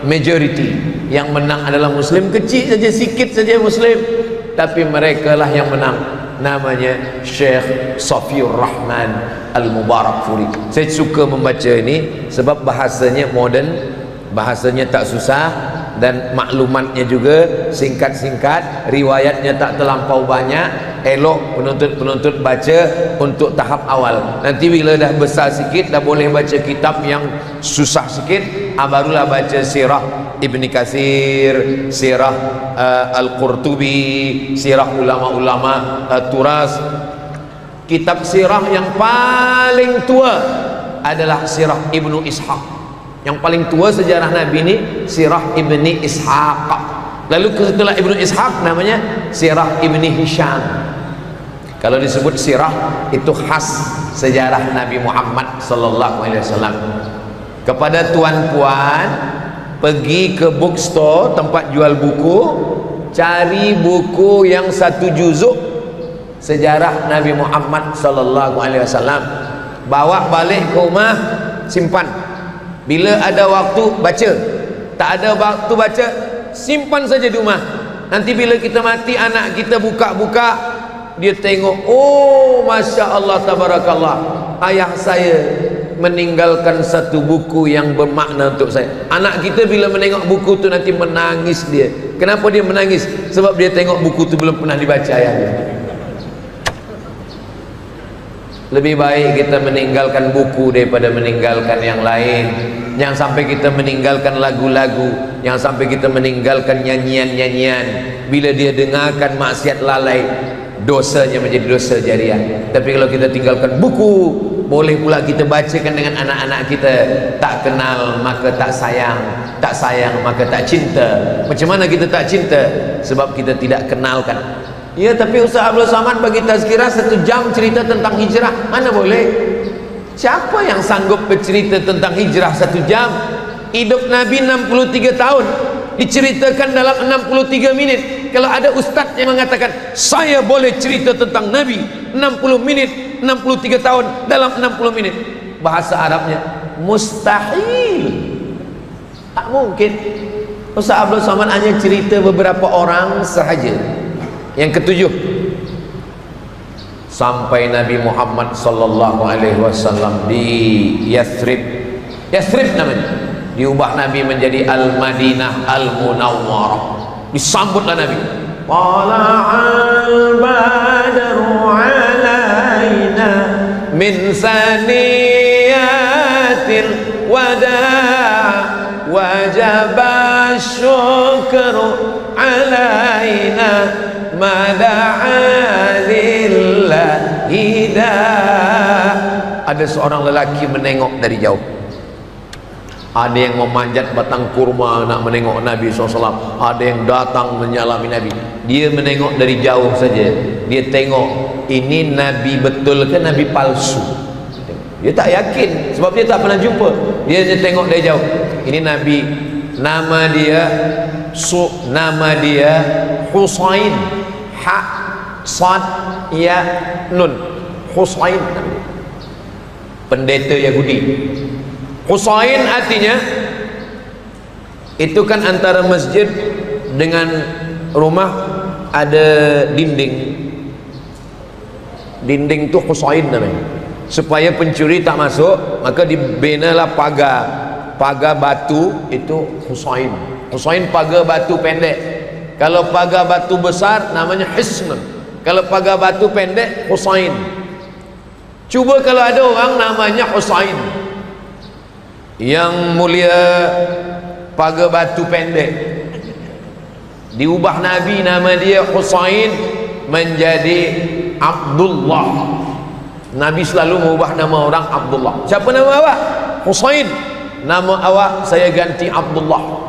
majority. Yang menang adalah Muslim kecil saja, sikit saja Muslim, tapi mereka lah yang menang. Namanya Syekh Safiur Rahman Al-Mubarak Furi. Saya suka membaca ini sebab bahasanya moden, bahasanya tak susah, dan maklumatnya juga singkat-singkat, riwayatnya tak terlampau banyak. elok penuntut-penuntut baca untuk tahap awal. Nanti bila dah besar sikit, dah boleh baca kitab yang susah sikit, barulah baca sirah Ibn Katsir, sirah Al-Qurtubi, sirah ulama-ulama turas. Kitab sirah yang paling tua adalah sirah Ibnu Ishaq. Yang paling tua sejarah Nabi ini sirah Ibni Ishaq. Lalu setelah Ibnu Ishaq namanya sirah Ibni Hisham. Kalau disebut sirah itu khas sejarah Nabi Muhammad sallallahu alaihi wasallam. Kepada tuan-puan, pergi ke bookstore, tempat jual buku, cari buku yang satu juzuk sejarah Nabi Muhammad sallallahu alaihi wasallam. Bawa balik ke rumah, simpan. Bila ada waktu baca, tak ada waktu baca, simpan saja di rumah. Nanti bila kita mati, anak kita buka-buka, dia tengok, oh Masya Allah tabarakallah, ayah saya meninggalkan satu buku yang bermakna untuk saya. Anak kita bila menengok buku tu nanti menangis dia. Kenapa dia menangis? Sebab dia tengok buku tu belum pernah dibaca ayahnya. Lebih baik kita meninggalkan buku daripada meninggalkan yang lain. Jangan sampai kita meninggalkan lagu-lagu, jangan sampai kita meninggalkan nyanyian-nyanyian. Bila dia dengarkan maksiat lalai, dosanya menjadi dosa jariah. Tapi kalau kita tinggalkan buku, boleh pula kita bacakan dengan anak-anak kita. Tak kenal maka tak sayang, tak sayang maka tak cinta. Macam mana kita tak cinta? Sebab kita tidak kenalkan. Ya, tapi Ustaz Abdul Samad bagi tazkirah 1 jam cerita tentang hijrah, mana boleh? Siapa yang sanggup bercerita tentang hijrah 1 jam? Hidup Nabi 63 tahun diceritakan dalam 63 minit. Kalau ada ustaz yang mengatakan saya boleh cerita tentang Nabi 60 minit, 63 tahun dalam 60 minit, bahasa Arabnya mustahil, tak mungkin. Ustaz Abdul Samad hanya cerita beberapa orang sahaja. Yang ketujuh, sampai Nabi Muhammad sallallahu alaihi wasallam di Yathrib. Yathrib namanya. Diubah Nabi menjadi Al-Madinah Al-Munawwarah. Disambutlah Nabi. Tala'al badru alaina min saniyatil wada' wajaba syukru alaina mada'alillahi da. Ada seorang lelaki menengok dari jauh. Ada yang memanjat batang kurma nak menengok Nabi SAW. Ada yang datang menyalami Nabi. Dia menengok dari jauh saja. Dia tengok ini Nabi betul ke Nabi palsu. Dia tak yakin sebab dia tak pernah jumpa. Dia hanya tengok dari jauh. Ini Nabi, nama dia Husain, ha sad ya nun, Husain, pendeta Yahudi. Husain artinya itu kan antara masjid dengan rumah ada dinding tu Husain namanya. Supaya pencuri tak masuk, maka dibinalah pagar batu, itu Husain. Husain pagar batu pendek. Kalau pagar batu besar namanya Hisn. Kalau pagar batu pendek Husain. Cuba kalau ada orang namanya Husain, yang mulia pagar batu pendek, diubah Nabi nama dia Husain menjadi Abdullah. Nabi selalu mengubah nama orang Abdullah. Siapa nama awak? Husain. Nama awak saya ganti Abdullah.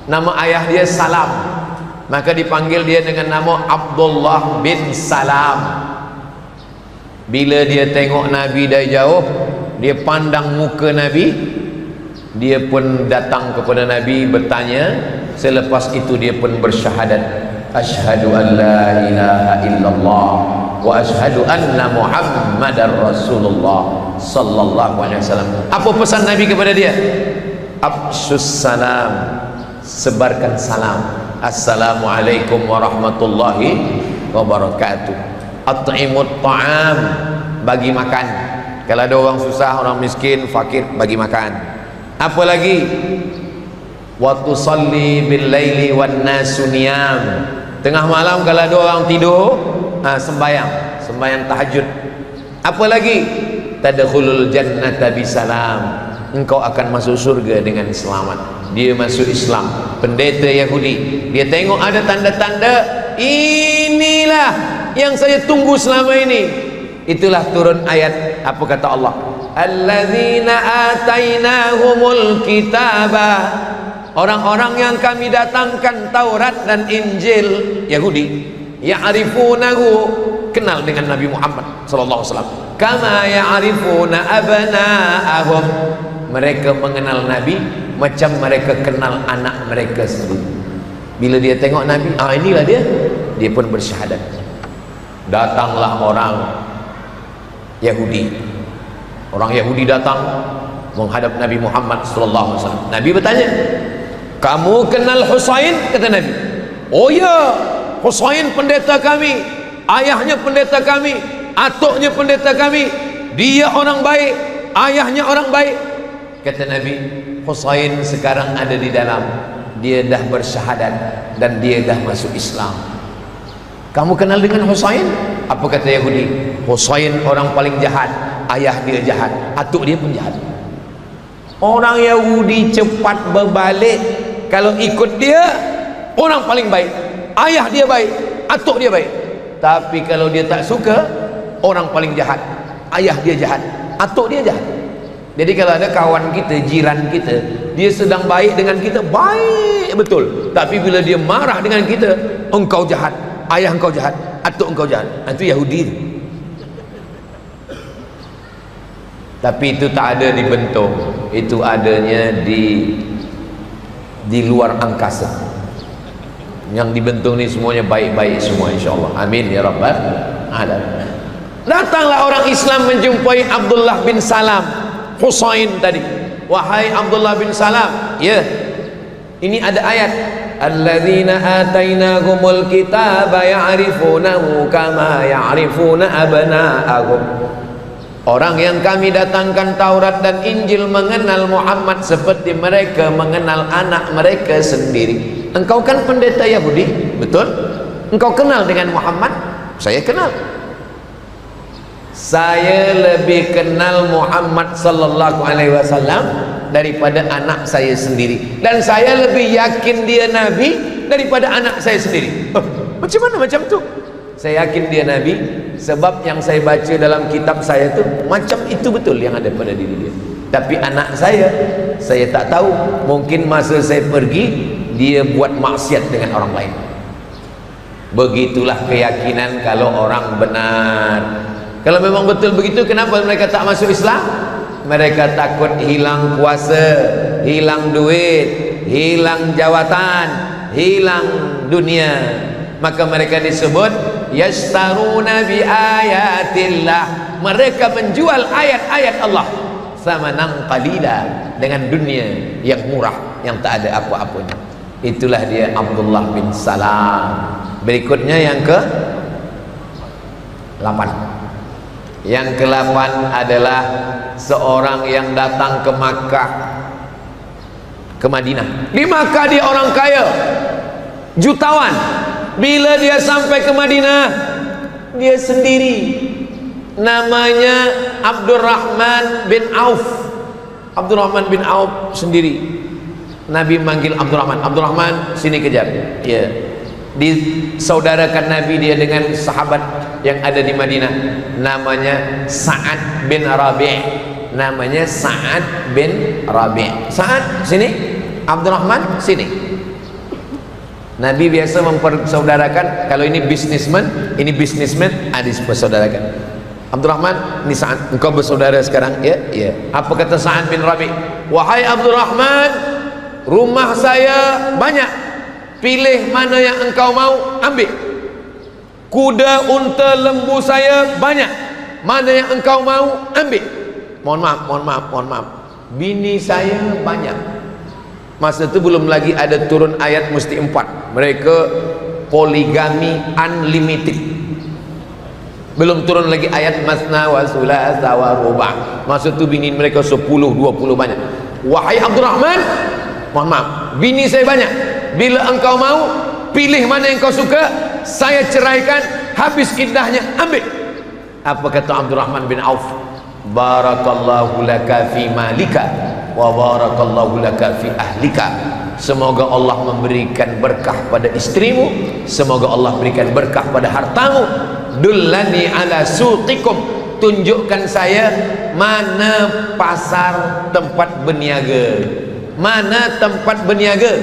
Nama ayah dia Salam, maka dipanggil dia dengan nama Abdullah bin Salam. Bila dia tengok Nabi dari jauh, dia pandang muka Nabi, dia pun datang kepada Nabi bertanya. Selepas itu dia pun bersyahadat, asyhadu an la ilaha illallah wa asyhadu anna Muhammadar Rasulullah sallallahu alaihi wasallam. Apa pesan Nabi kepada dia? Afshus salam, sebarkan salam. Assalamualaikum warahmatullahi wabarakatuh. At'imut ta'am, bagi makan. Kalau ada orang susah, orang miskin, fakir, bagi makan. Apa lagi? Wa tusalli bil laili wan nasu niyam. Tengah malam kalau ada orang tidur, sembahyang tahajud. Apa lagi? Tadkhulul jannata bisalam, engkau akan masuk surga dengan selamat. Dia masuk Islam, pendeta Yahudi, dia tengok ada tanda-tanda, inilah yang saya tunggu selama ini. Itulah turun ayat, apa kata Allah? Alladzina atainahumul kitaba, orang-orang yang kami datangkan Taurat dan Injil. Yahudi ya'rifunahu, kenal dengan Nabi Muhammad sallallahu alaihi wasallam, kama ya'rifuna abna'ahum, mereka mengenal Nabi macam mereka kenal anak mereka sendiri. Bila dia tengok Nabi, inilah dia pun bersyahadat. Datanglah orang Yahudi datang menghadap Nabi Muhammad sallallahu alaihi wasallam. Nabi bertanya, kamu kenal Husain? Kata Nabi, oh ya, Husain pendeta kami, ayahnya pendeta kami, atuknya pendeta kami, dia orang baik, ayahnya orang baik. Kata Nabi, Husain sekarang ada di dalam, dia dah bersyahadat dan dia dah masuk Islam. Kamu kenal dengan Husain? Apa kata Yahudi? Husain orang paling jahat, ayah dia jahat, atuk dia pun jahat. Orang Yahudi cepat berbalik, kalau ikut dia orang paling baik, ayah dia baik, atuk dia baik. Tapi kalau dia tak suka, orang paling jahat, ayah dia jahat, atuk dia jahat. Jadi kalau ada kawan kita, jiran kita, dia sedang baik dengan kita, baik betul, tapi bila dia marah dengan kita, engkau jahat, ayah engkau jahat, atuk engkau jahat. Itu Yahudi. Tapi itu tak ada di Bentong, itu adanya di luar angkasa. Yang di Bentong ni semuanya baik-baik semua, insyaAllah. Amin ya rabbal alamin. Datanglah orang Islam menjumpai Abdullah bin Salam, Husain tadi. Wahai Abdullah bin Salam, ya, ini ada ayat, alladzina atainahumul kitaba ya'rifunahu kama ya'rifuna abna'ahum. Orang yang kami datangkan Taurat dan Injil mengenal Muhammad seperti mereka mengenal anak mereka sendiri. Engkau kan pendeta Yahudi, betul? Engkau kenal dengan Muhammad? Saya kenal. Saya lebih kenal Muhammad sallallahu alaihi wasallam daripada anak saya sendiri, dan saya lebih yakin dia nabi daripada anak saya sendiri. Macam mana macam tu? Saya yakin dia nabi sebab yang saya baca dalam kitab saya tu macam itu betul yang ada pada diri dia. Tapi anak saya tak tahu. Mungkin masa saya pergi dia buat maksiat dengan orang lain. Begitulah keyakinan kalau orang benar. Kalau memang betul begitu, kenapa mereka tak masuk Islam? Mereka takut hilang kuasa, hilang duit, hilang jawatan, hilang dunia. Maka mereka disebut yastaruna bi ayatillah. Mereka menjual ayat-ayat Allah samanan qalila, dengan dunia yang murah, yang tak ada apa-apanya. Itulah dia Abdullah bin Salam. Berikutnya yang ke-8. Yang ke-8 adalah seorang yang datang ke Makkah, ke Madinah. Di Makkah dia orang kaya, jutawan. Bila dia sampai ke Madinah, dia sendiri. Namanya Abdurrahman bin Auf. Abdurrahman bin Auf sendiri. Nabi manggil Abdurrahman, Abdurrahman sini kejar. Ya. Disaudarakan Nabi dia dengan sahabat yang ada di Madinah, namanya Sa'ad bin Rabi'. Namanya Sa'ad bin Rabi'. Sa'ad sini, Abdurrahman sini. Nabi biasa mempersaudarakan, kalau ini businessman, dipersaudarakan. Abdurrahman, ini Sa'ad, engkau bersaudara sekarang, ya? Ya. Apa kata Sa'ad bin Rabi'? Wahai Abdurrahman, rumah saya banyak, pilih mana yang engkau mau, ambil. Kuda, unta, lembu saya banyak, mana yang engkau mau, ambil. Mohon maaf, bini saya banyak. Masa itu belum lagi ada turun ayat mesti 4. Mereka poligami unlimited. Belum turun lagi ayat masna wa sulasa wa ruba'. Masa itu bini mereka 10, 20 banyak. Wahai Abdurrahman, mohon maaf, bini saya banyak. Bila engkau mau, pilih mana yang kau suka, saya ceraikan, habis iddahnya ambil. Apa kata Abdurrahman bin Auf? Barakallahu laka fi malika wa barakallahu laka fi ahlika. Semoga Allah memberikan berkah pada istrimu, semoga Allah berikan berkah pada hartamu. Dullani ala suqikum, tunjukkan saya mana pasar tempat berniaga, mana tempat berniaga.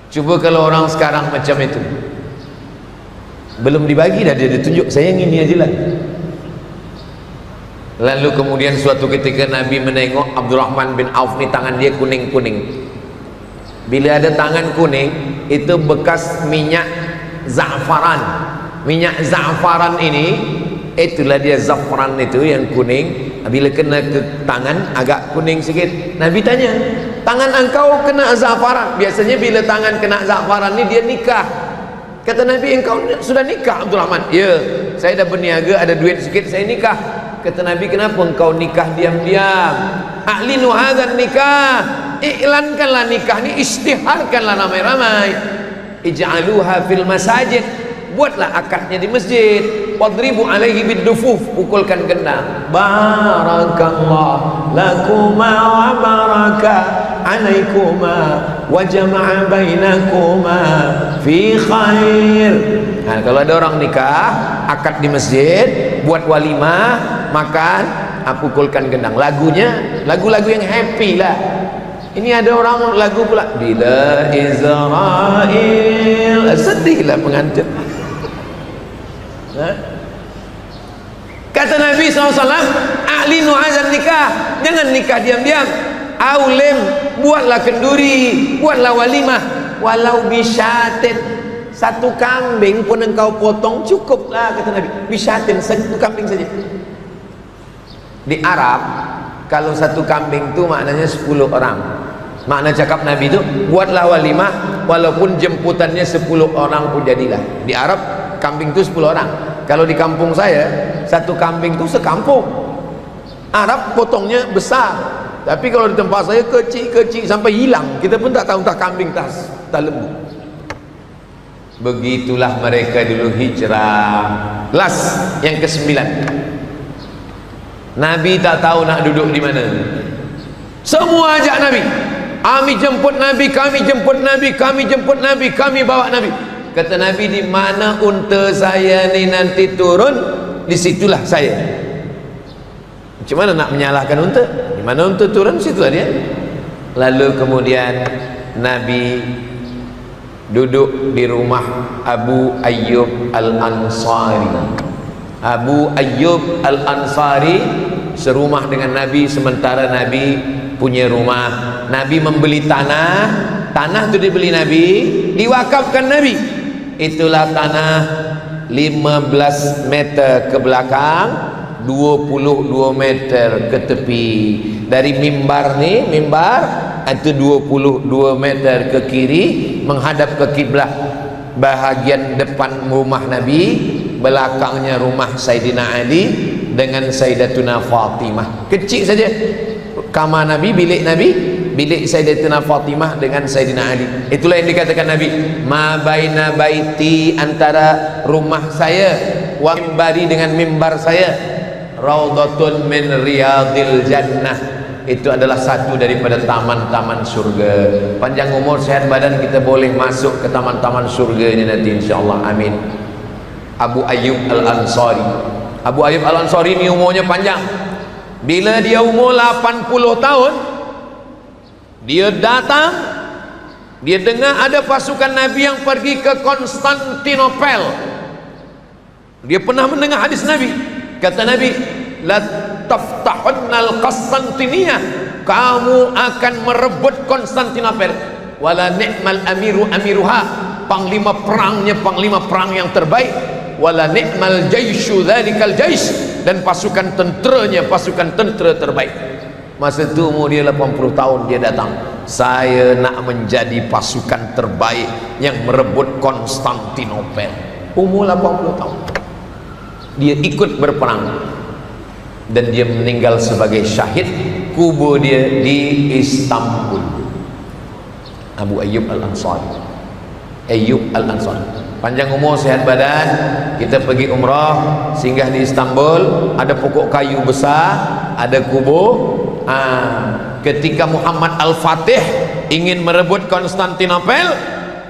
Cuba kalau orang sekarang macam itu, belum dibagi dah dia tunjuk, saya yang ini aja lah. Lalu kemudian suatu ketika Nabi menengok Abdurrahman bin Auf ni, tangan dia kuning-kuning. Bila ada tangan kuning, itu bekas minyak za'faran. Minyak za'faran ini, itulah dia za'faran itu yang kuning. Bila kena ke tangan agak kuning sikit, Nabi tanya, tangan engkau kena za'faran? Biasanya bila tangan kena za'faran ni dia nikah. Kata Nabi, engkau sudah nikah Abdurrahman? Ya, saya dah berniaga, ada duit sikit, saya nikah. Kata Nabi, kenapa engkau nikah diam-diam? A'linu hadzal nikah, iklankanlah nikah ni, isytiharkanlah ramai-ramai. Ij'aluha fil masajid, buatlah akadnya di masjid. Wadribu alaihi biddufuf, pukulkan gendang. Barakallah lakuma wa baraka alaikuma wa jama'a bainakuma fi khair. Nah, kalau ada orang nikah, akad di masjid, buat walimah, makan, pukulkan gendang. Lagunya lagu-lagu yang happy lah. Ini ada orang lagu pula, bila Israel, sedihlah pengantin. Kata Nabi SAW, a'linu azan nikah, jangan nikah diam-diam. Aulim, buatlah kenduri, buatlah walimah, walau bisyatin, satu kambing pun engkau potong cukuplah, kata Nabi. Bisyatin, satu kambing saja. Di Arab, kalau satu kambing itu maknanya 10 orang. Makna cakap Nabi itu, buatlah walimah walaupun jemputannya 10 orang pun jadilah. Di Arab kambing itu 10 orang. Kalau di kampung saya, satu kambing itu sekampung. Arab potongnya besar, tapi kalau di tempat saya kecil-kecil sampai hilang. Kita pun tak tahu entah kambing tak lembu. Begitulah mereka dulu hijrah. Las yang ke-9, Nabi tak tahu nak duduk di mana. Semua ajak Nabi. Kami jemput Nabi, kami jemput Nabi, kami jemput Nabi, kami bawa Nabi. Kata Nabi, di mana unta saya ni nanti turun, disitulah saya. Macam mana nak menyalahkan unta? Di mana unta turun, situlah dia. Lalu kemudian Nabi duduk di rumah Abu Ayyub Al-Ansari. Abu Ayyub Al-Ansari serumah dengan Nabi, sementara Nabi punya rumah. Nabi membeli tanah itu dibeli Nabi, diwakafkan Nabi. Itulah tanah 15 meter ke belakang, 22 meter ke tepi. Dari mimbar ni, mimbar itu 22 meter ke kiri menghadap ke kiblat. Bahagian depan rumah Nabi, belakangnya rumah Sayyidina Ali dengan Sayyidatuna Fatimah. Kecil saja kamar Nabi, bilik Nabi, bilik Sayyidatuna Fatimah dengan Sayyidina Ali. Itulah yang dikatakan Nabi, ma baina baiti, antara rumah saya wa mimbari dengan mimbar saya, raudhatun min riyadil jannah, itu adalah satu daripada taman-taman surga. Panjang umur, sehat badan, kita boleh masuk ke taman-taman surga ini nanti insyaallah, amin. Abu Ayyub Al-Ansari. Abu Ayyub Al-Ansari ni umurnya panjang. Bila dia umur 80 tahun, dia datang, dia dengar ada pasukan Nabi yang pergi ke Konstantinopel. Dia pernah mendengar hadis Nabi. Kata Nabi, la taftahunnal Konstantiniyah, kamu akan merebut Konstantinopel. Wala ni'mal amiru amiruha, panglima perangnya panglima perang yang terbaik. Wala ni'mal jaishu dzalikal jais, dan pasukan tenteranya pasukan tentera terbaik. Masa itu umur dia 80 tahun, dia datang, saya nak menjadi pasukan terbaik yang merebut Konstantinopel. Umur 80 tahun dia ikut berperang, dan dia meninggal sebagai syahid. Kubur dia di Istanbul. Abu Ayyub Al-Ansari. Ayyub Al-Ansari. Panjang umur, sehat badan. Kita pergi umrah, singgah di Istanbul, ada pokok kayu besar, ada kubur. Ketika Muhammad Al-Fatih ingin merebut Konstantinopel,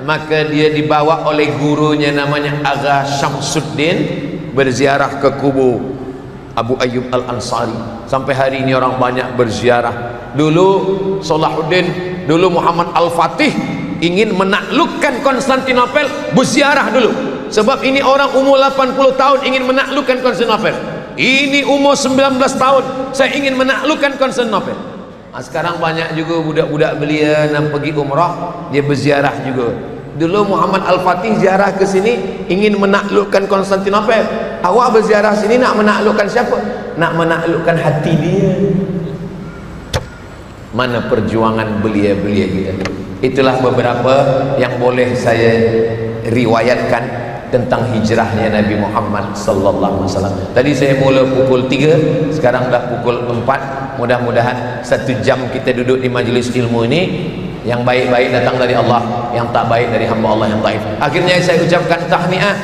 maka dia dibawa oleh gurunya namanya Agha Syamsuddin berziarah ke kubur Abu Ayyub Al-Ansari. Sampai hari ini orang banyak berziarah. Dulu Salahuddin, dulu Muhammad Al-Fatih ingin menaklukkan Konstantinopel, berziarah dulu. Sebab ini orang umur 80 tahun ingin menaklukkan Konstantinopel. Ini umur 19 tahun saya ingin menaklukkan Konstantinopel. Sekarang banyak juga budak-budak belia yang pergi umrah, dia berziarah juga. Dulu Muhammad Al-Fatih ziarah ke sini ingin menaklukkan Konstantinopel. Awak berziarah sini nak menaklukkan siapa? Nak menaklukkan hati dia. Mana perjuangan belia-belia kita. Itulah beberapa yang boleh saya riwayatkan tentang hijrahnya Nabi Muhammad sallallahu alaihi wasallam. Tadi saya mula pukul 3, sekarang dah pukul 4. Mudah-mudahan 1 jam kita duduk di majlis ilmu ini, yang baik-baik datang dari Allah, yang tak baik dari hamba Allah yang taif. Akhirnya saya ucapkan tahniah,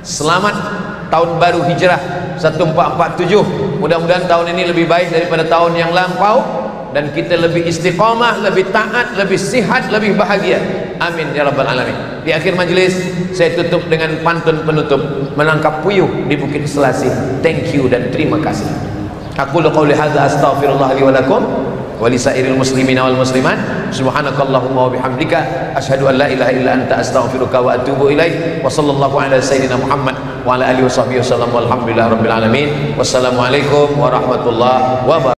selamat tahun baru hijrah 1447. Mudah-mudahan tahun ini lebih baik daripada tahun yang lampau, dan kita lebih istiqamah, lebih taat, lebih sihat, lebih bahagia. Amin ya rabbal alamin. Di akhir majlis saya tutup dengan pantun penutup, menangkap puyuh di Bukit Selasih. Thank you dan terima kasih. Aku qouli hadza astaghfirullah li wa lakum wa li sairil muslimina wal muslimat. Subhanakallahumma wa bihamdika asyhadu an la ilaha illa anta astaghfiruka wa atubu ilaik. Wa sallallahu ala sayyidina Muhammad wa ala alihi washabbihi wasallam walhamdulillahi rabbil alamin. Wassalamualaikum warahmatullahi wabarakatuh.